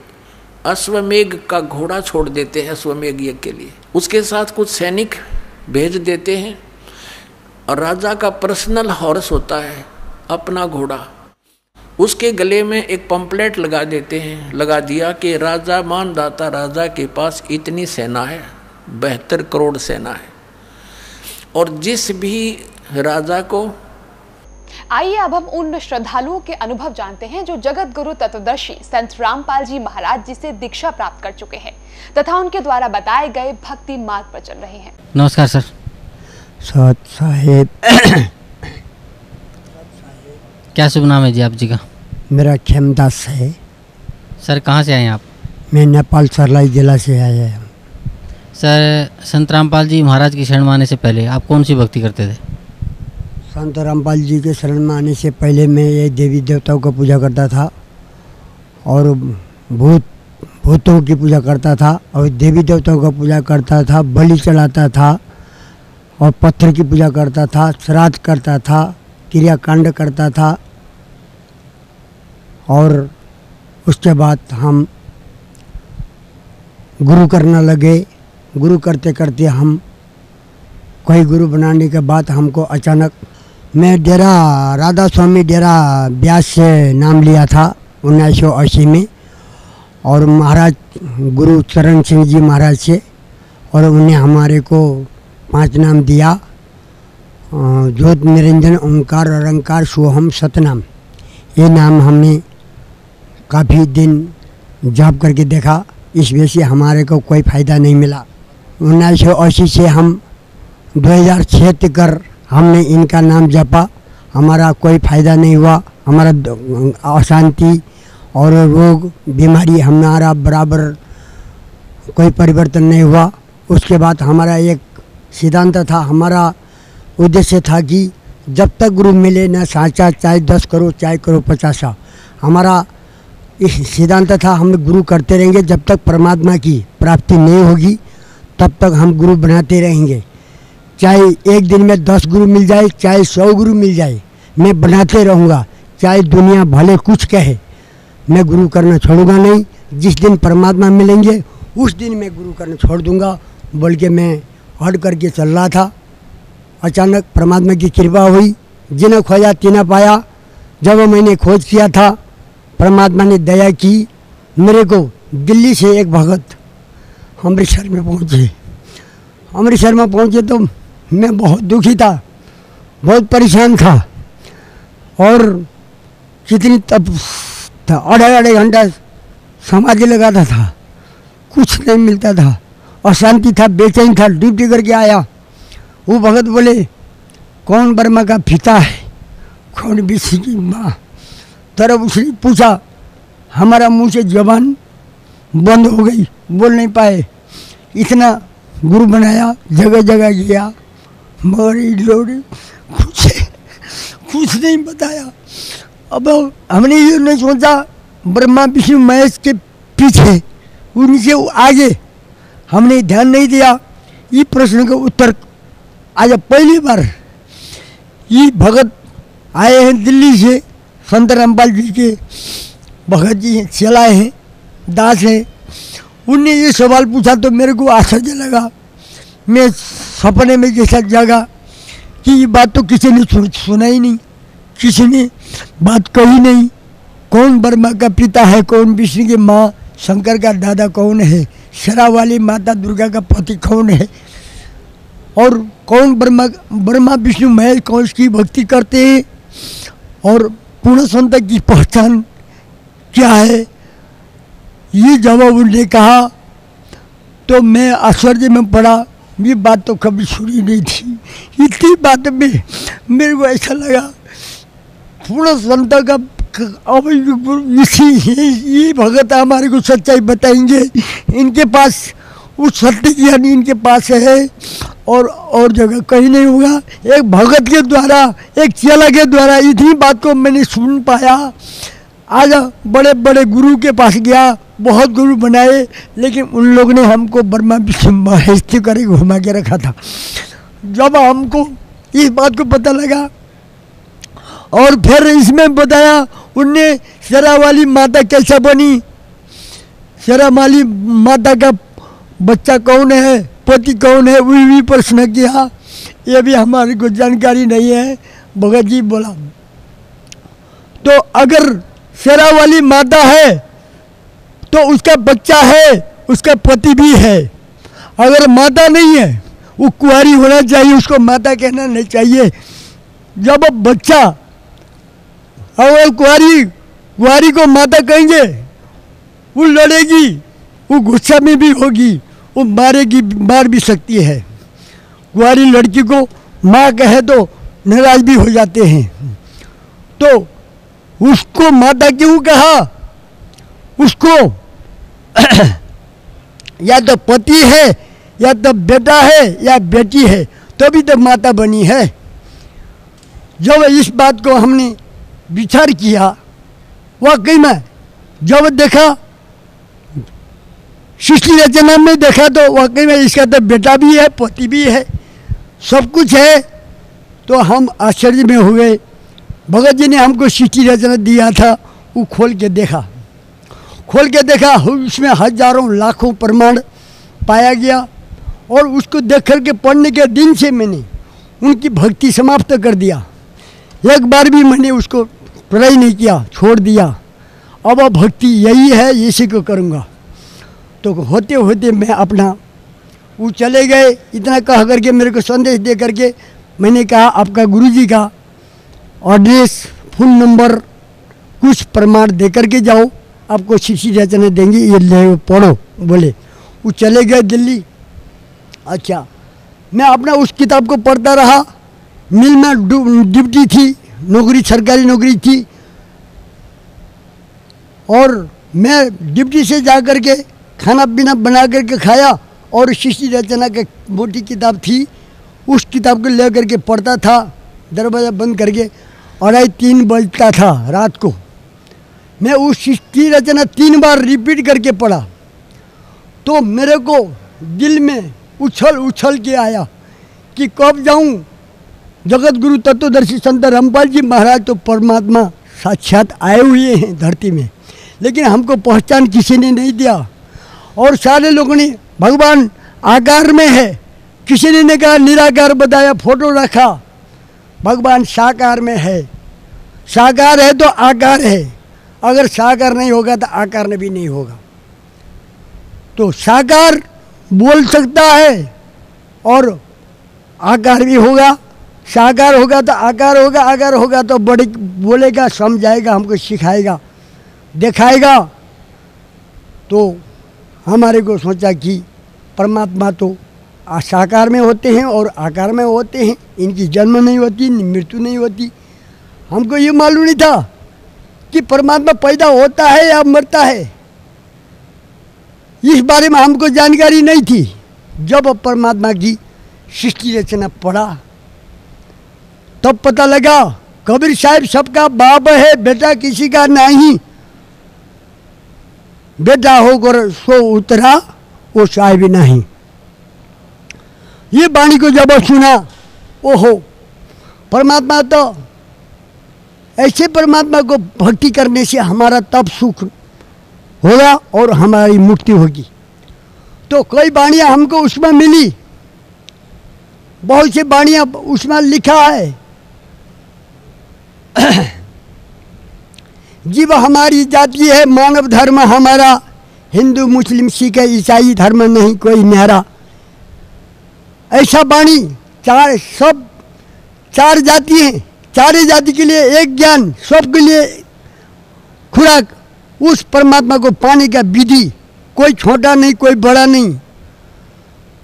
अश्वमेघ का घोड़ा छोड़ देते हैं अश्वमेघ यज्ञ के लिए, उसके साथ कुछ सैनिक भेज देते हैं और राजा का पर्सनल हॉर्स होता है अपना घोड़ा, उसके गले में एक पंपलेट लगा देते हैं, लगा दिया कि राजा मानदाता राजा के पास इतनी सेना है, 72 करोड़ सेना है, और जिस भी राजा को। आइए अब हम उन श्रद्धालुओं के अनुभव जानते हैं जो जगत गुरु तत्वदर्शी संत रामपाल जी महाराज जी से दीक्षा प्राप्त कर चुके हैं तथा उनके द्वारा बताए गए भक्ति मार्ग पर चल रहे हैं। नमस्कार सर। सत साहेब। क्या शुभ नाम है जी आप जी का? मेरा खेमदास है। सर कहाँ से आए हैं आप? मैं नेपाल सरलाई जिला से आया हूँ। सर संत रामपाल जी महाराज की शरण में आने से पहले आप कौन सी भक्ति करते थे? संत रामपाल जी के शरण में आने से पहले मैं ये देवी देवताओं का पूजा करता था और भूतों की पूजा करता था और देवी देवताओं का पूजा करता था, बलि चढ़ाता था और पत्थर की पूजा करता था, श्राद्ध करता था, क्रियाकांड करता था। और उसके बाद हम गुरु करने लगे। गुरु करते करते हम कोई गुरु बनाने के बाद हमको अचानक, मैं डेरा राधा स्वामी डेरा ब्यास से नाम लिया था 1980 में, और महाराज गुरु चरण सिंह जी महाराज से, और उन्हें हमारे को 5 नाम दिया, ज्योत निरंजन ओंकार अरंकार सोहम सतनाम। ये नाम हमने काफ़ी दिन जाप करके देखा, इस वजह से हमारे को कोई फ़ायदा नहीं मिला। 1980 से हम 2006 तक हमने इनका नाम जपा, हमारा कोई फ़ायदा नहीं हुआ। हमारा अशांति और रोग बीमारी हमारा बराबर कोई परिवर्तन नहीं हुआ। उसके बाद हमारा एक सिद्धांत था, हमारा उद्देश्य था कि जब तक गुरु मिले न साचा, चाहे 10 करो चाहे करो 50। हमारा इस सिद्धांत था, हम गुरु करते रहेंगे जब तक परमात्मा की प्राप्ति नहीं होगी, तब तक हम गुरु बनाते रहेंगे। चाहे एक दिन में 10 गुरु मिल जाए, चाहे 100 गुरु मिल जाए, मैं बनाते रहूँगा। चाहे दुनिया भले कुछ कहे, मैं गुरु करना छोड़ूंगा नहीं। जिस दिन परमात्मा मिलेंगे उस दिन मैं गुरु करना छोड़ दूंगा, बोल के मैं हट करके चल रहा था। अचानक परमात्मा की कृपा हुई, जिन्हें खोजा तिन्हें पाया। जब मैंने खोज किया था, परमात्मा ने दया की, मेरे को दिल्ली से एक भगत अमृतसर में पहुँचे। अमृतसर में पहुँचे तो मैं बहुत दुखी था, बहुत परेशान था, और कितनी तब आधे घंटा समाधि लगाता था, कुछ नहीं मिलता था, अशांति था, बेचैन था। ड्यूटी करके आया, वो भगत बोले कौन ब्रह्मा का पिता है, कौन विष्णु की माँ। तरफ उसने पूछा, हमारा मुंह से जबान बंद हो गई, बोल नहीं पाए। इतना गुरु बनाया, जगह जगह गया, मगर इन लोगों ने कुछ नहीं बताया। अब हमने ये नहीं सोचा ब्रह्मा विष्णु महेश के पीछे, उनसे आगे हमने ध्यान नहीं दिया। ये प्रश्न का उत्तर आज पहली बार ये भगत आए हैं दिल्ली से, संत रामपाल जी के भगत जी हैं, चलाए हैं, दास हैं। उनने ये सवाल पूछा तो मेरे को आश्चर्य लगा। मैं सपने में जैसा जागा कि ये बात तो किसी ने सुना ही नहीं, किसी ने बात कही नहीं। कौन ब्रह्मा का पिता है, कौन विष्णु की माँ, शंकर का दादा कौन है, शरा वाली माता दुर्गा का पति कौन है, और कौन ब्रह्मा विष्णु महेश कौन की भक्ति करते हैं, और पूर्ण संत की पहचान क्या है। ये जवाब उन्होंने कहा तो मैं आश्चर्य में पड़ा। ये बात तो कभी सुनी नहीं थी। इतनी बात में मेरे को ऐसा लगा पूर्ण संत का अब ये भगत हमारे को सच्चाई बताएंगे। इनके पास उस सत्य ज्ञान इनके पास है और जगह कहीं नहीं होगा। एक भगत के द्वारा, एक चेला के द्वारा इतनी बात को मैंने सुन पाया। आज बड़े बड़े गुरु के पास गया, बहुत गुरु बनाए, लेकिन उन लोगों ने हमको ब्रह्मा विष्णु महेश करके घुमा के रखा था। जब हमको इस बात को पता लगा। और फिर इसमें बताया उनने शेरा वाली माता कैसा बनी, शेरा वाली माता का बच्चा कौन है, पति कौन है, वो भी प्रश्न किया। ये भी हमारे को जानकारी नहीं है। भगत जी बोला तो अगर शेरा वाली माता है तो उसका बच्चा है, उसका पति भी है। अगर माता नहीं है वो कुंवारी होना चाहिए, उसको माता कहना नहीं चाहिए। जब बच्चा अगर कुंवारी को माता कहेंगे वो लड़ेगी, वो गुस्सा में भी होगी, वो मार भी सकती है। कुंवारी लड़की को माँ कहे तो नाराज भी हो जाते हैं। तो उसको माता क्यों कहा? उसको या तो पति है या तो बेटा है या बेटी है, तभी तो माता बनी है। जब इस बात को हमने विचार किया, वाकई में जब देखा सृष्टि रचना में देखा तो वाकई में इसका तो बेटा भी है, पति भी है, सब कुछ है। तो हम आश्चर्य में हो गए। भगत जी ने हमको सृष्टि रचना दिया था, वो खोल के देखा, उसमें हजारों लाखों प्रमाण पाया गया। और उसको देख कर के पढ़ने के दिन से मैंने उनकी भक्ति समाप्त कर दिया। एक बार भी मैंने उसको पढ़ाई नहीं किया, छोड़ दिया। अब भक्ति यही है, इसी को करूँगा। तो होते होते मैं अपना वो चले गए। इतना कह करके मेरे को संदेश दे करके मैंने कहा आपका गुरुजी का एड्रेस, फोन नंबर, कुछ प्रमाण दे करके जाओ, आपको सृष्टि रचना देंगे, ये ले पढ़ो। बोले वो चले गए दिल्ली। अच्छा, मैं अपना उस किताब को पढ़ता रहा। मिल में ड्यूटी थी, नौकरी, सरकारी नौकरी थी। और मैं ड्यूटी से जा कर के खाना पीना बना करके खाया और सृष्टि रचना की मोटी किताब थी, उस किताब को ले करके पढ़ता था, दरवाज़ा बंद करके। 2:30 बजता था रात को। मैं उस सृष्टि रचना 3 बार रिपीट करके पढ़ा। तो मेरे को दिल में उछल के आया कि कब जाऊं। जगत गुरु तत्वदर्शी संत रामपाल जी महाराज तो परमात्मा साक्षात आए हुए हैं धरती में, लेकिन हमको पहचान किसी ने नहीं दिया। और सारे लोगों ने भगवान आकार में है, किसी ने कहा निराकार बताया, फोटो रखा। भगवान साकार में है। साकार है तो आकार है, अगर साकार नहीं होगा तो आकार में भी नहीं होगा। तो साकार बोल सकता है और आकार भी होगा। साकार होगा तो आकार होगा, आकार होगा तो बड़ी बोलेगा, समझाएगा, हमको सिखाएगा, दिखाएगा। तो हमारे को सोचा कि परमात्मा तो साकार में होते हैं और आकार में होते हैं, इनकी जन्म नहीं होती, मृत्यु नहीं होती। हमको ये मालूम नहीं था कि परमात्मा पैदा होता है या मरता है, इस बारे में हमको जानकारी नहीं थी। जब परमात्मा की सृष्टि रचना पढ़ा तब पता लगा कबीर साहब सबका बाप है, बेटा किसी का नहीं। बेटा होकर सो उतरा वो साहब नहीं। ये वाणी को जब सुना, ओहो, परमात्मा तो ऐसे परमात्मा को भक्ति करने से हमारा तब सुख होगा और हमारी मुक्ति होगी। तो कई वाणियाँ हमको उसमें मिली, बहुत सी वाणियाँ उसमें लिखा है। जीव हमारी जाति है, मानव धर्म हमारा, हिंदू मुस्लिम सिख ईसाई धर्म नहीं कोई न्यारा। ऐसा वाणी चार जाति हैं, चारे जाति के लिए एक ज्ञान, सबके लिए खुराक। उस परमात्मा को पाने का विधि, कोई छोटा नहीं कोई बड़ा नहीं,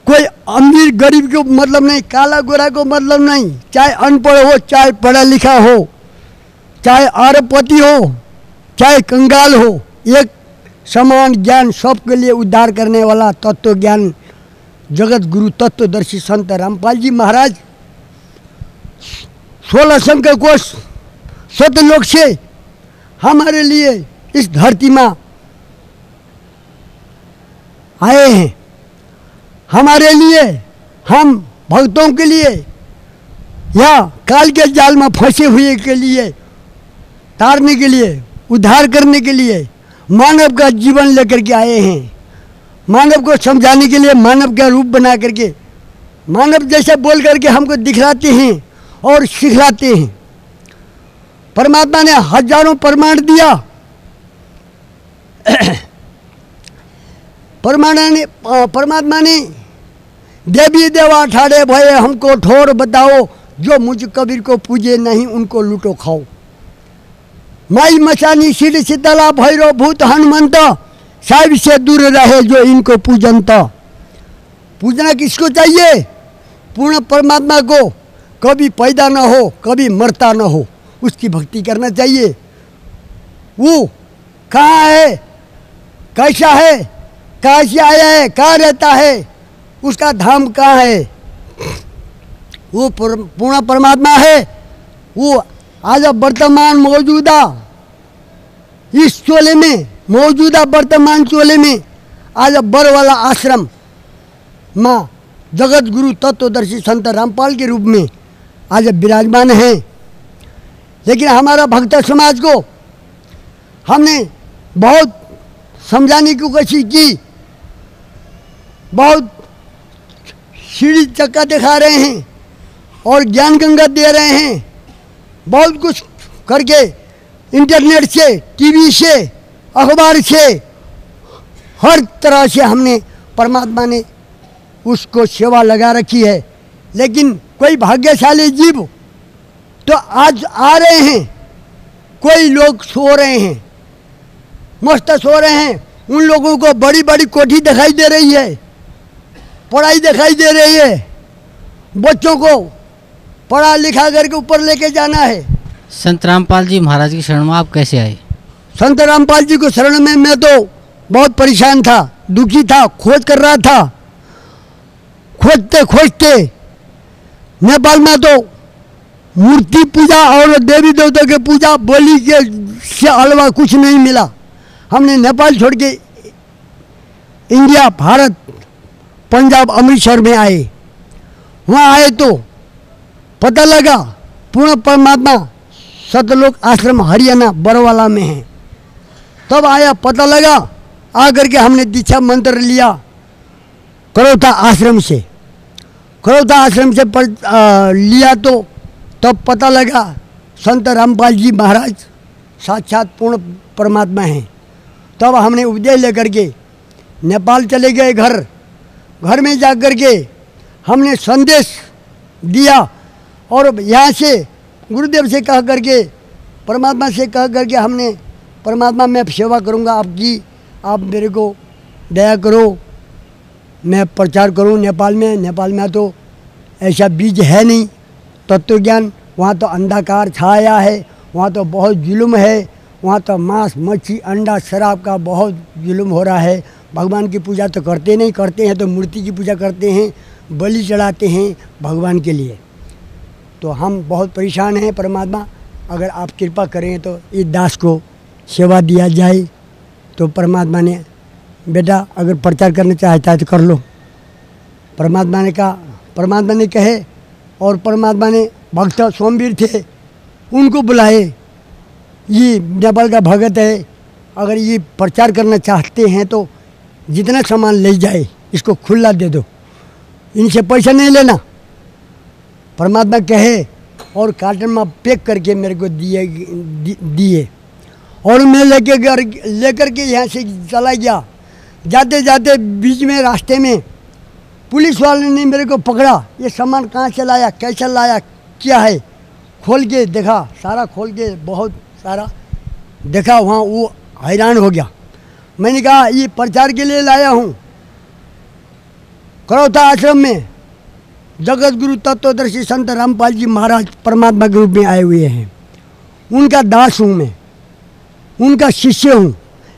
कोई अमीर गरीब को मतलब नहीं, काला गोरा को मतलब नहीं, चाहे अनपढ़ हो चाहे पढ़ा लिखा हो, चाहे अरबपति हो चाहे कंगाल हो, एक समान ज्ञान सबके लिए उद्धार करने वाला तत्व ज्ञान जगत गुरु तत्वदर्शी संत रामपाल जी महाराज 16 शंकर कोश सतलोक से हमारे लिए इस धरती में आए हैं। हमारे लिए, हम भक्तों के लिए या काल के जाल में फंसे हुए के लिए तारने के लिए, उद्धार करने के लिए मानव का जीवन लेकर के आए हैं। मानव को समझाने के लिए मानव का रूप बना करके मानव जैसे बोल करके हमको दिखलाते हैं और सिखलाते हैं। परमात्मा ने हजारों प्रमाण दिया। परमात्मा ने देवी देवा ठाड़े भये हमको ठोर बताओ, जो मुझ कबीर को पूजे नहीं उनको लूटो खाओ। माई मचानी सिर शीतला भैरव भूत हनुमंत, साहिब से दूर रहे जो इनको पूजनता। पूजना किसको चाहिए? पूर्ण परमात्मा को, कभी पैदा न हो कभी मरता न हो, उसकी भक्ति करना चाहिए। वो कहाँ है, कैसा है, कहाँ से आया है, कहाँ रहता है, उसका धाम कहाँ है? वो पूर्ण परमात्मा है। वो आज वर्तमान मौजूदा इस चोले में, मौजूदा वर्तमान चोले में आज बर वाला आश्रम माँ जगत गुरु तत्वदर्शी संत रामपाल के रूप में आज विराजमान है। लेकिन हमारा भक्त समाज को हमने बहुत समझाने की कोशिश की, बहुत सीढ़ी चक्का दिखा रहे हैं और ज्ञान गंगा दे रहे हैं, बहुत कुछ करके इंटरनेट से, टीवी से, अखबार से, हर तरह से हमने परमात्मा ने उसको सेवा लगा रखी है। लेकिन कोई भाग्यशाली जीव तो आज आ रहे हैं, कोई लोग सो रहे हैं, मस्त सो रहे हैं। उन लोगों को बड़ी बड़ी कोठी दिखाई दे रही है, पढ़ाई दिखाई दे रही है, बच्चों को पढ़ा लिखा करके ऊपर लेके जाना है। संत रामपाल जी महाराज की शरण में आप कैसे आए? संत रामपाल जी को शरण में मैं तो बहुत परेशान था, दुखी था, खोज कर रहा था। खोजते खोजते नेपाल में तो मूर्ति पूजा और देवी देवता के पूजा बोली के से अलावा कुछ नहीं मिला। हमने नेपाल छोड़ के इंडिया, भारत, पंजाब, अमृतसर में आए। वहाँ आए तो पता लगा पूर्ण परमात्मा सतलोक आश्रम हरियाणा बरवाला में है। तब आया पता लगा, आकर के हमने दीक्षा मंत्र लिया करौता आश्रम से। करौता आश्रम से लिया तो तब पता लगा संत रामपाल जी महाराज साक्षात पूर्ण परमात्मा हैं। तब हमने उपदेश लेकर के नेपाल चले गए। घर में जा कर के हमने संदेश दिया और यहाँ से गुरुदेव से कह करके, परमात्मा से कह करके हमने, परमात्मा मैं सेवा करूँगा आपकी, आप मेरे को दया करो, मैं प्रचार करूँ नेपाल में। नेपाल में तो ऐसा बीज है नहीं, तत्व ज्ञान, वहाँ तो अंधकार छाया है, वहाँ तो बहुत जुल्म है, वहाँ तो मांस मच्छी अंडा शराब का बहुत जुल्म हो रहा है। भगवान की पूजा तो करते नहीं, करते हैं तो मूर्ति की पूजा करते हैं, बलि चढ़ाते हैं भगवान के लिए। तो हम बहुत परेशान हैं। परमात्मा अगर आप कृपा करें तो इस दास को सेवा दिया जाए। तो परमात्मा ने, बेटा अगर प्रचार करना चाहता है तो कर लो। परमात्मा ने कहा, परमात्मा ने कहे, और परमात्मा ने भक्त सोमवीर थे उनको बुलाए। ये नेपाल का भगत है, अगर ये प्रचार करना चाहते हैं तो जितना सामान ले जाए इसको खुला दे दो, इनसे पैसा नहीं लेना। परमात्मा कहे और कार्टन में पैक करके मेरे को दिए और मैं लेकर के यहाँ से चला गया। जाते जाते बीच में रास्ते में पुलिस वाले ने मेरे को पकड़ा। ये सामान कहाँ से लाया, कैसे लाया, क्या है? खोल के देखा, सारा खोल के बहुत सारा देखा। वहाँ वो हैरान हो गया। मैंने कहा ये प्रचार के लिए लाया हूँ। करौता आश्रम में जगत गुरु तत्वदर्शी संत रामपाल जी महाराज परमात्मा के रूप में आए हुए हैं। उनका दास हूँ मैं, उनका शिष्य हूँ।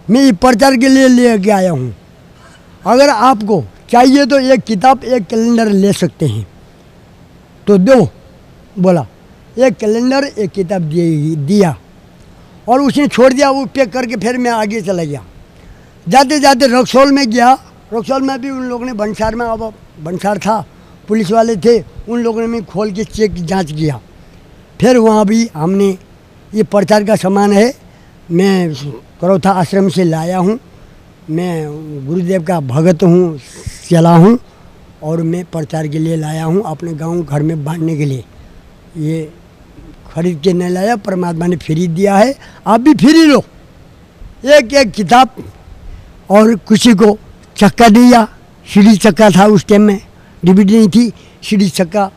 मैं ये प्रचार के लिए लेके आया हूँ। अगर आपको चाहिए तो एक किताब, एक कैलेंडर ले सकते हैं तो दो। बोला एक कैलेंडर, एक किताब दिया और उसने छोड़ दिया। वो पैक करके फिर मैं आगे चला गया। जाते जाते रक्सौल में गया। रक्सौल में भी उन लोगों ने भंसार में, अब भंसार था, पुलिस वाले थे, उन लोगों ने भी खोल के चेक जांच किया। फिर वहाँ भी हमने ये प्रचार का सामान है, मैं करौथा आश्रम से लाया हूँ, मैं गुरुदेव का भगत हूँ, चला हूँ, और मैं प्रचार के लिए लाया हूँ, अपने गांव घर में बांटने के लिए। ये खरीद के नहीं लाया, परमात्मा ने फ्री दिया है, आप भी फ्री लो। एक एक किताब, और किसी को चक्का दिया, सीढ़ी चक्का था उस टाइम में, DVD नहीं थी, सीढ़ी चक्का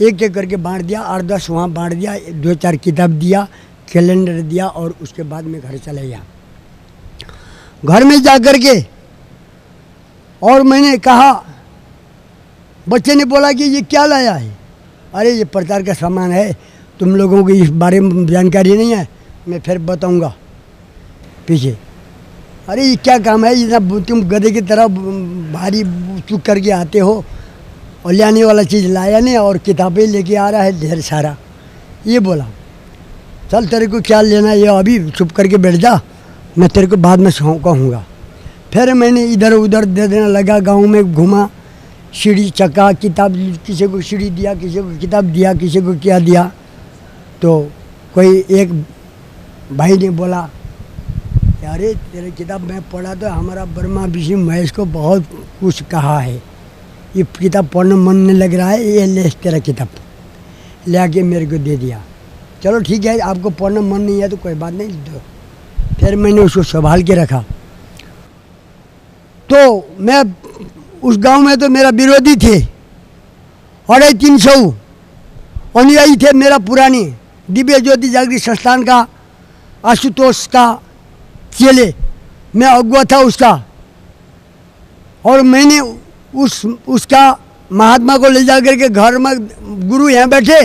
एक एक करके बांट दिया, 8-10 वहाँ बांट दिया, 2-4 किताब दिया, कैलेंडर दिया, और उसके बाद में घर चले गया। घर में जा कर के और मैंने कहा, बच्चे ने बोला कि ये क्या लाया है? अरे ये प्रचार का सामान है, तुम लोगों को इस बारे में जानकारी नहीं है, मैं फिर बताऊंगा पीछे। अरे ये क्या काम है, इतना तुम गधे की तरह भारी चुक करके आते हो, और लाने वाला चीज़ लाया नहीं, और किताबें लेके आ रहा है ढेर सारा। ये बोला, चल तेरे को क्या लेना है, ये अभी चुप करके बैठ जा, मैं तेरे को बाद में कहूँगा। फिर मैंने इधर उधर दे देना लगा, गांव में घुमा, सीढ़ी चक्का, किताब, किसी को सीढ़ी दिया, किसी को किताब दिया, किसी को क्या दिया। तो कोई एक भाई ने बोला, अरे तेरे किताब में पढ़ा तो हमारा ब्रह्मा विष्णु महेश को बहुत कुछ कहा है, ये किताब पढ़ने मन नहीं लग रहा है, ये ले तेरा किताब, ले आके मेरे को दे दिया। चलो ठीक है, आपको पढ़ना मन नहीं है तो कोई बात नहीं, दो। फिर मैंने उसको संभाल के रखा। तो मैं उस गांव में तो मेरा विरोधी थे, 350 अनुयायी थे मेरा पुरानी दिव्य ज्योति जागृत संस्थान का, आशुतोष का चेले, मैं अगुआ था उसका। और मैंने उसका महात्मा को ले जा करके घर में, गुरु यहाँ बैठे,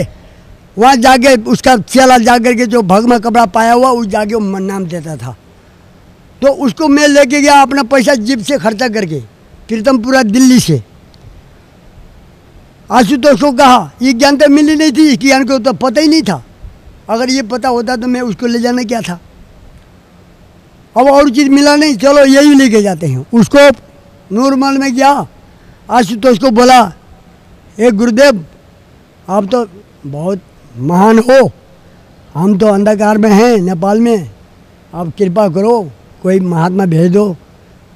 वहाँ जाके उसका चेला जा करके जो भग में कपड़ा पाया हुआ उस जाके नाम देता था। तो उसको मैं लेके गया अपना पैसा जीप से खर्चा करके, प्रीतमपुरा दिल्ली से। आशुतोष को कहा, ये ज्ञान तो मिली नहीं थी, इस ज्ञान को तो पता ही नहीं था, अगर ये पता होता तो मैं उसको ले जाना क्या था। अब और चीज़ मिला नहीं, चलो यही लेके जाते हैं। उसको नूरमहल में गया, आशुतोष को बोला, गुरुदेव आप तो बहुत महान हो, हम तो अंधकार में हैं नेपाल में, आप कृपा करो, कोई महात्मा भेज दो,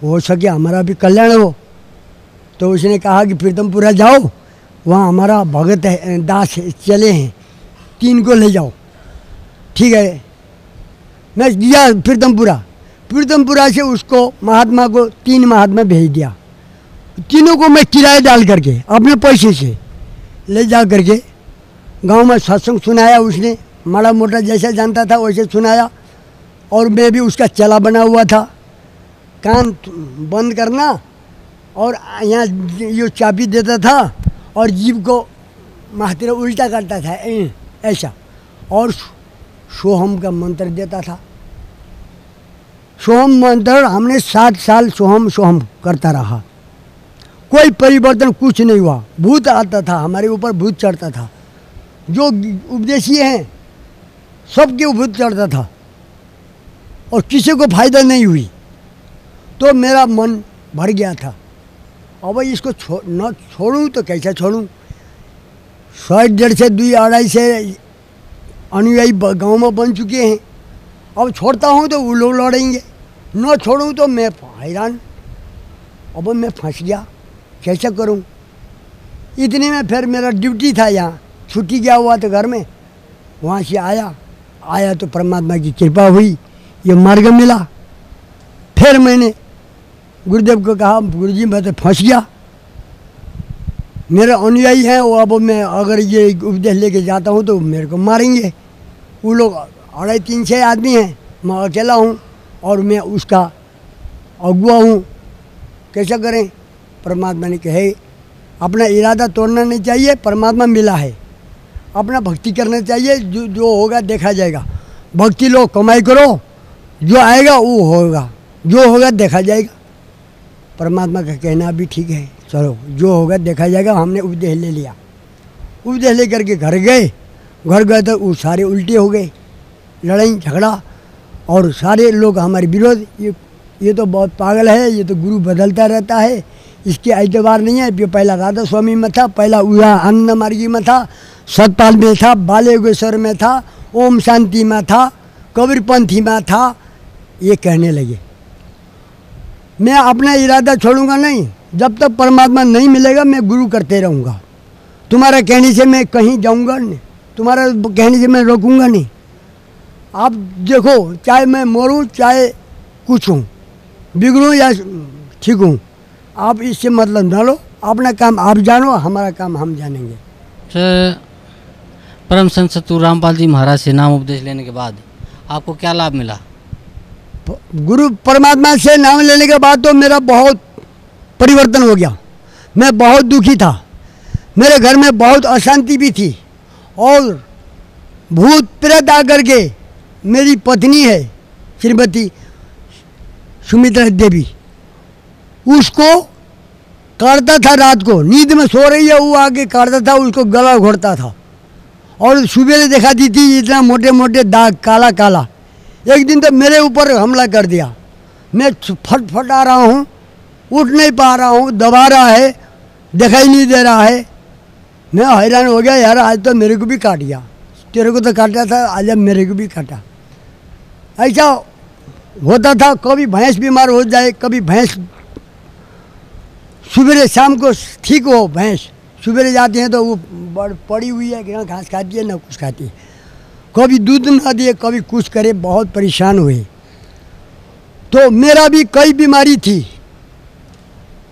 हो सके हमारा भी कल्याण हो। तो उसने कहा कि प्रीतमपुरा जाओ, वहाँ हमारा भगत है, दास चले हैं, 3 को ले जाओ। ठीक है, मैं गया प्रीतमपुरा से उसको महात्मा को 3 महात्मा भेज दिया। तीनों को मैं किराया डाल करके अपने पैसे से ले जा करके गांव में सत्संग सुनाया। उसने माड़ा मोटा जैसा जानता था वैसे सुनाया, और मैं भी उसका चला बना हुआ था, कान बंद करना और यहाँ ये चाबी देता था और जीभ को महातिर उल्टा करता था ऐसा, और सोहम का मंत्र देता था। सोहम मंत्र हमने 60 साल सोहम सोहम करता रहा, कोई परिवर्तन कुछ नहीं हुआ। भूत आता था हमारे ऊपर, भूत चढ़ता था, जो उपदेशी हैं सबके भूत चढ़ता था और किसी को फायदा नहीं हुई। तो मेरा मन भर गया था, अब इसको न छोड़ूं तो कैसे छोड़ूं। 100-150 से 2-2.5 से अनुयायी गांव में बन चुके हैं, अब छोड़ता हूं तो वो लोग लड़ेंगे, न छोड़ूं तो मैं हैरान, अब मैं फंस गया, कैसे करूं। इतने में फिर मेरा ड्यूटी था, यहाँ छुट्टी गया हुआ था घर में, वहाँ से आया तो परमात्मा की कृपा हुई, ये मार्ग मिला। फिर मैंने गुरुदेव को कहा, गुरुजी मैं तो फंस गया, मेरे अनुयायी हैं वो, अब मैं अगर ये उपदेश लेके जाता हूँ तो मेरे को मारेंगे। वो लोग 2.5-3-6 आदमी हैं, मैं अकेला हूँ और मैं उसका अगुआ हूँ, कैसा करें। परमात्मा ने कहे अपना इरादा तोड़ना नहीं चाहिए, परमात्मा मिला है, अपना भक्ति करना चाहिए, जो होगा देखा जाएगा। भक्ति लो, कमाई करो, जो आएगा वो होगा, जो होगा देखा जाएगा। परमात्मा का कहना भी ठीक है, चलो जो होगा देखा जाएगा। हमने उपदेश ले लिया, उपदेश ले करके घर गए तो वो सारे उल्टे हो गए, लड़ाई झगड़ा, और सारे लोग हमारे विरोध, ये तो बहुत पागल है, ये तो गुरु बदलता रहता है, इसके एतबार नहीं है। पहला राधा स्वामी में था, पहला उया आनंद मार्गी में था, सतपाल में था, बाले योगेश्वर में था, ओम शांति में था, कबीरपंथी में था। ये कहने लगे। मैं अपना इरादा छोड़ूंगा नहीं, जब तक परमात्मा नहीं मिलेगा मैं गुरु करते रहूँगा। तुम्हारा कहने से मैं कहीं जाऊँगा नहीं, तुम्हारा कहने से मैं रोकूंगा नहीं। आप देखो, चाहे मैं मरूं चाहे कुछ हूँ, बिगड़ूँ या ठीक हूँ, आप इससे मतलब ना लो। अपना काम आप जानो, हमारा काम हम जानेंगे। सर, परम संत सतगुरु रामपाल जी महाराज से नाम उपदेश लेने के बाद आपको क्या लाभ मिला? गुरु परमात्मा से नाम लेने के बाद तो मेरा बहुत परिवर्तन हो गया। मैं बहुत दुखी था, मेरे घर में बहुत अशांति भी थी, और भूत प्रेत आकर के, मेरी पत्नी है श्रीमती सुमित्रा देवी, उसको काटता था। रात को नींद में सो रही है, वो आके काटता था, उसको गला घोटता था, और सुबह देखा दी थी इतना मोटे मोटे दाग, काला काला। एक दिन तो मेरे ऊपर हमला कर दिया। मैं फटफटा रहा हूँ, उठ नहीं पा रहा हूँ, दबा रहा है, दिखाई नहीं दे रहा है। मैं हैरान हो गया, यार आज तो मेरे को भी काट गया। तेरे को तो काटा था, आज मेरे को भी काटा। ऐसा होता था। कभी भैंस बीमार हो जाए, कभी भैंस सुबह शाम को ठीक हो, भैंस सुबह जाती हैं तो वो पड़ी हुई है कि ना घास खाती है ना कुछ खाती है, कभी दूध ना दिए, कभी कुछ करे, बहुत परेशान हुए। तो मेरा भी कई बीमारी थी।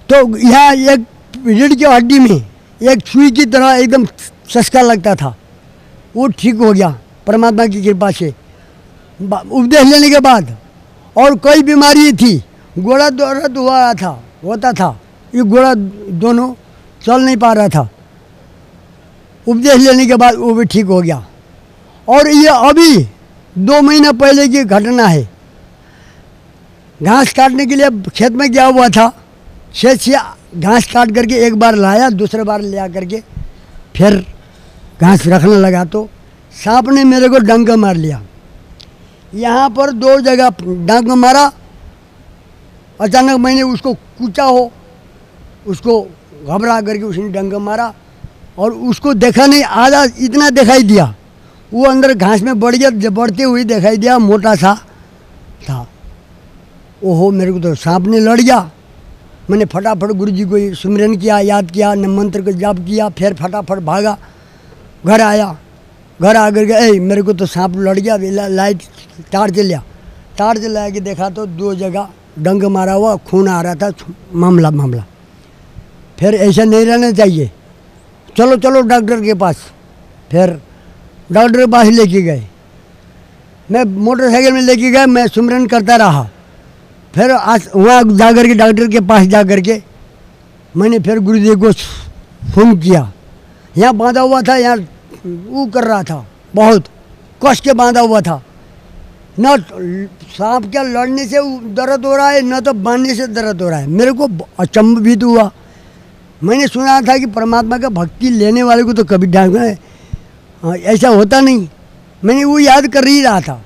तो यहाँ एक रीढ़ की हड्डी में एक सुई की तरह एकदम चस्का लगता था, वो ठीक हो गया परमात्मा की कृपा से, उपदेश लेने के बाद। और कई बीमारी थी, घोड़ा दर्द होता था, ये घोड़ा दोनों चल नहीं पा रहा था। उपदेश लेने के बाद वो भी ठीक हो गया। और ये अभी 2 महीना पहले की घटना है। घास काटने के लिए खेत में गया हुआ था, खेत से घास काट करके एक बार लाया, दूसरे बार ले आ करके फिर घास रखने लगा तो सांप ने मेरे को डंक मार लिया। यहाँ पर 2 जगह डंक मारा। अचानक मैंने उसको कूचा हो, उसको घबरा करके उसने डंक मारा, और उसको देखा नहीं, आधा इतना दिखाई दिया, वो अंदर घास में बढ़ गया, बढ़ते हुए दिखाई दिया, मोटा सा था। ओहो, मेरे को तो सांप ने लड़ गया। मैंने फटाफट गुरुजी को सुमिरन किया, याद किया, मंत्र को जाप किया, फिर फटाफट भागा, घर आया। घर आकर के मेरे को तो सांप लड़ गया। लाइट तार से लिया, तार से ला के देखा तो 2 जगह डंक मारा हुआ, खून आ रहा था। मामला फिर ऐसा नहीं रहना चाहिए, चलो चलो डॉक्टर के पास। फिर डॉक्टर के पास लेके गए, मैं मोटरसाइकिल में लेके गया, मैं सुमिरन करता रहा। फिर आज वहाँ जा कर के डॉक्टर के पास जा कर के मैंने फिर गुरुदेव को फोन किया। यहाँ बांधा हुआ था, यहाँ वो कर रहा था, बहुत कस के बांधा हुआ था। न सांप क्या लड़ने से दर्द हो रहा है, न तो बांधने से दर्द हो रहा है। मेरे को अचंभित हुआ। मैंने सुना था कि परमात्मा का भक्ति लेने वाले को तो कभी डांटना है, ऐसा होता नहीं। मैंने वो याद कर ही रहा था,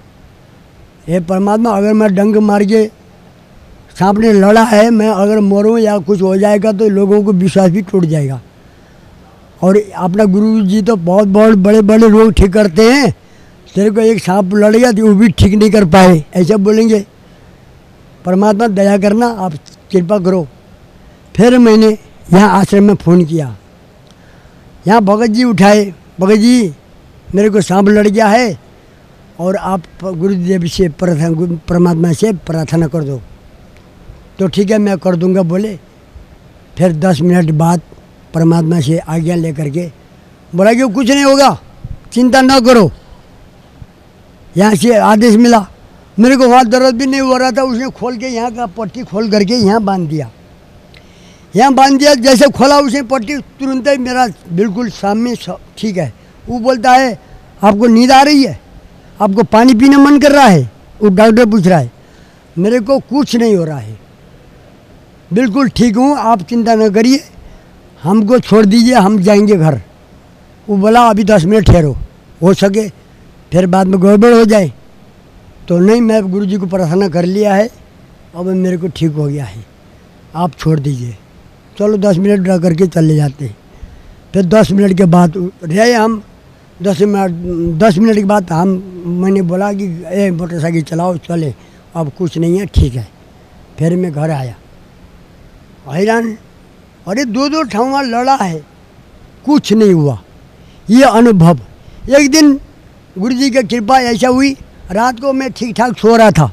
हे परमात्मा, अगर मैं डंक मार के सांप ने लड़ा है, मैं अगर मरूं या कुछ हो जाएगा तो लोगों को विश्वास भी टूट जाएगा। और अपना गुरु जी तो बहुत बहुत बड़े बड़े रोग ठीक करते हैं, तेरे को एक सांप लड़ गया तो वो भी ठीक नहीं कर पाए, ऐसा बोलेंगे। परमात्मा दया करना, आप कृपा करो। फिर मैंने यहाँ आश्रम में फ़ोन किया, यहाँ भगत जी उठाए, भगत जी मेरे को सांप लड़ गया है और आप गुरुदेव से परमात्मा से प्रार्थना कर दो। तो ठीक है, मैं कर दूंगा बोले। फिर 10 मिनट बाद परमात्मा से आज्ञा लेकर के बोला कि कुछ नहीं होगा, चिंता न करो। यहाँ से आदेश मिला, मेरे को वहाँ दर्द भी नहीं हो रहा था, उसने खोल के यहाँ का पट्टी खोल करके यहाँ बांध दिया। यहाँ बांध दिया, जैसे खोला उसने पट्टी, तुरंत ही मेरा बिल्कुल सामने ठीक है। वो बोलता है आपको नींद आ रही है, आपको पानी पीने मन कर रहा है? वो डॉक्टर पूछ रहा है। मेरे को कुछ नहीं हो रहा है, बिल्कुल ठीक हूँ, आप चिंता न करिए, हमको छोड़ दीजिए, हम जाएंगे घर। वो बोला अभी 10 मिनट ठहरो, हो सके फिर बाद में गड़बड़ हो जाए तो नहीं। मैं गुरुजी को प्रार्थना कर लिया है, अब मेरे को ठीक हो गया है, आप छोड़ दीजिए। चलो 10 मिनट रह करके चले जाते हैं। फिर 10 मिनट के बाद रहे हम 10 मिनट के बाद मैंने बोला कि ए मोटरसाइकिल चलाओ चले, अब कुछ नहीं है, ठीक है। फिर मैं घर आया हैरान, अरे 2 ठाव लड़ा है, कुछ नहीं हुआ। ये अनुभव एक दिन गुरु जी की कृपा ऐसा हुई, रात को मैं ठीक ठाक सो रहा था,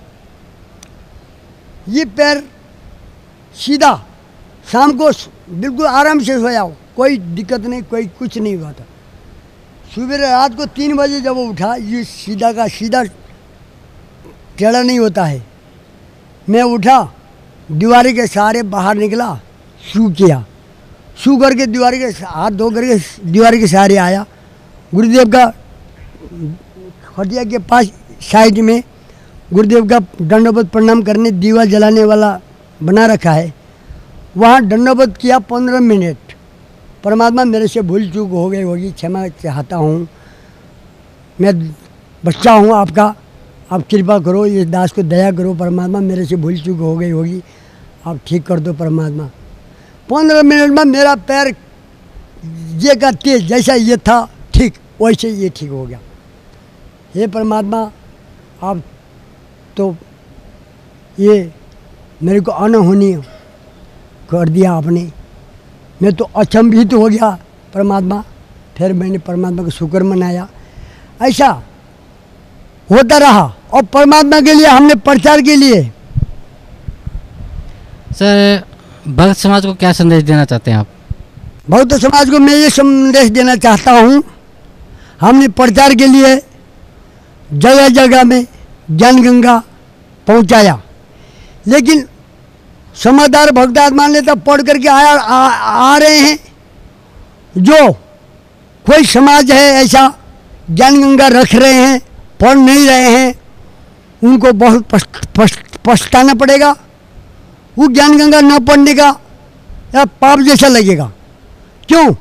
ये पैर सीधा, शाम को बिल्कुल आराम से सोया हो, कोई दिक्कत नहीं, कोई कुछ नहीं हुआ था। सुबह रात को 3 बजे जब वो उठा, ये सीधा का सीधा टेढ़ा नहीं होता है। मैं उठा, दीवारी के सहारे बाहर निकला, शू किया, शू करके दीवारी के हाथ धो करके दीवारी के सहारे आया। गुरुदेव का खटिया के पास साइड में गुरुदेव का दंडवत प्रणाम करने दीवा जलाने वाला बना रखा है, वहाँ दंडवत किया 15 मिनट। परमात्मा मेरे से भूल चूक हो गई होगी, क्षमा चाहता हूँ, मैं बच्चा हूँ आपका, आप कृपा करो, इस दास को दया करो परमात्मा, मेरे से भूल चूक हो गई होगी, आप ठीक कर दो परमात्मा। 15 मिनट में मेरा पैर ये का तेज जैसा ये था ठीक वैसे ये ठीक हो गया। हे परमात्मा, आप तो ये मेरे को अनहोनी कर दिया आपने, मैं तो अचंभित हो गया परमात्मा। फिर मैंने परमात्मा का शुक्र मनाया। ऐसा होता रहा और परमात्मा के लिए हमने प्रचार के लिए। सर, भक्त समाज को क्या संदेश देना चाहते हैं आप? भक्त समाज को मैं ये संदेश देना चाहता हूँ, हमने प्रचार के लिए जगह जगह में ज्ञान गंगा पहुँचाया, लेकिन समादार भक्त मान लेता पढ़ करके आ रहे हैं। जो कोई समाज है ऐसा ज्ञान गंगा रख रहे हैं, पढ़ नहीं रहे हैं, उनको बहुत पछताना पड़ेगा। वो ज्ञान गंगा न पढ़ने का या पाप जैसा लगेगा। क्यों?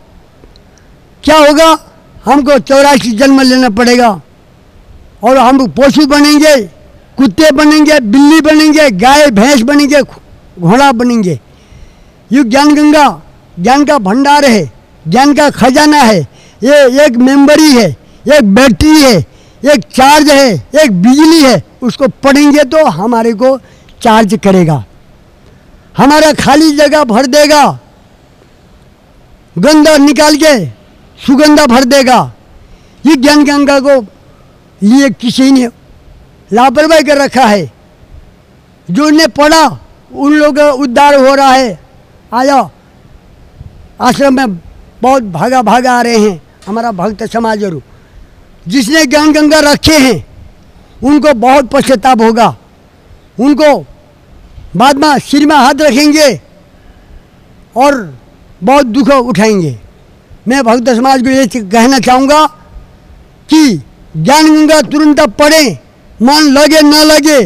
क्या होगा? हमको 84 जन्म लेना पड़ेगा और हम पशु बनेंगे, कुत्ते बनेंगे, बिल्ली बनेंगे, गाय भैंस बनेंगे, घोड़ा बनेंगे। ये ज्ञान गंगा ज्ञान का भंडार है, ज्ञान का खजाना है। ये एक मेमोरी है, एक बैटरी है, एक चार्ज है, एक बिजली है। उसको पढ़ेंगे तो हमारे को चार्ज करेगा, हमारा खाली जगह भर देगा, गंदा निकाल के सुगंधा भर देगा। ये ज्ञान गंगा को लिए किसी ने लापरवाही कर रखा है। जो ने पढ़ा उन लोग का उद्धार हो रहा है। आया आश्रम में बहुत भागा भागा आ रहे हैं हमारा भक्त समाज। जरूर जिसने ज्ञान गंगा रखे हैं उनको बहुत पश्चाताप होगा, उनको बाद में सिर में हाथ रखेंगे और बहुत दुख उठाएंगे। मैं भक्त समाज को ये कहना चाहूँगा कि ज्ञान गंगा तुरंत पढ़ें, मन लगे न लगे,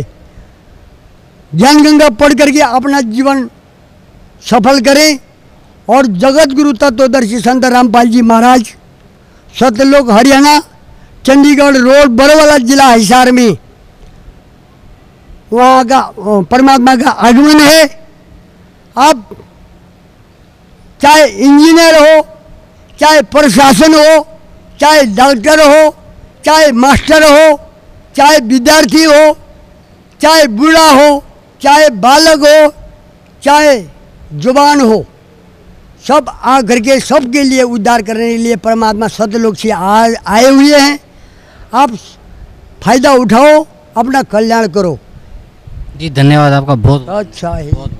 ज्ञान गंगा पढ़ करके अपना जीवन सफल करें। और जगत गुरु तत्वदर्शी संत रामपाल जी महाराज, सतलोक हरियाणा, चंडीगढ़ रोड, बड़वाला जिला हिसार में वहाँ का परमात्मा का आगमन है। आप चाहे इंजीनियर हो, चाहे प्रशासन हो, चाहे डॉक्टर हो, चाहे मास्टर हो, चाहे विद्यार्थी हो, चाहे बूढ़ा हो, चाहे बालक हो, चाहे जुबान हो, सब आ करके सबके लिए उद्धार करने के लिए परमात्मा सतलोक से आए हुए हैं। आप फायदा उठाओ, अपना कल्याण करो। जी धन्यवाद आपका, बहुत अच्छा है। बहुत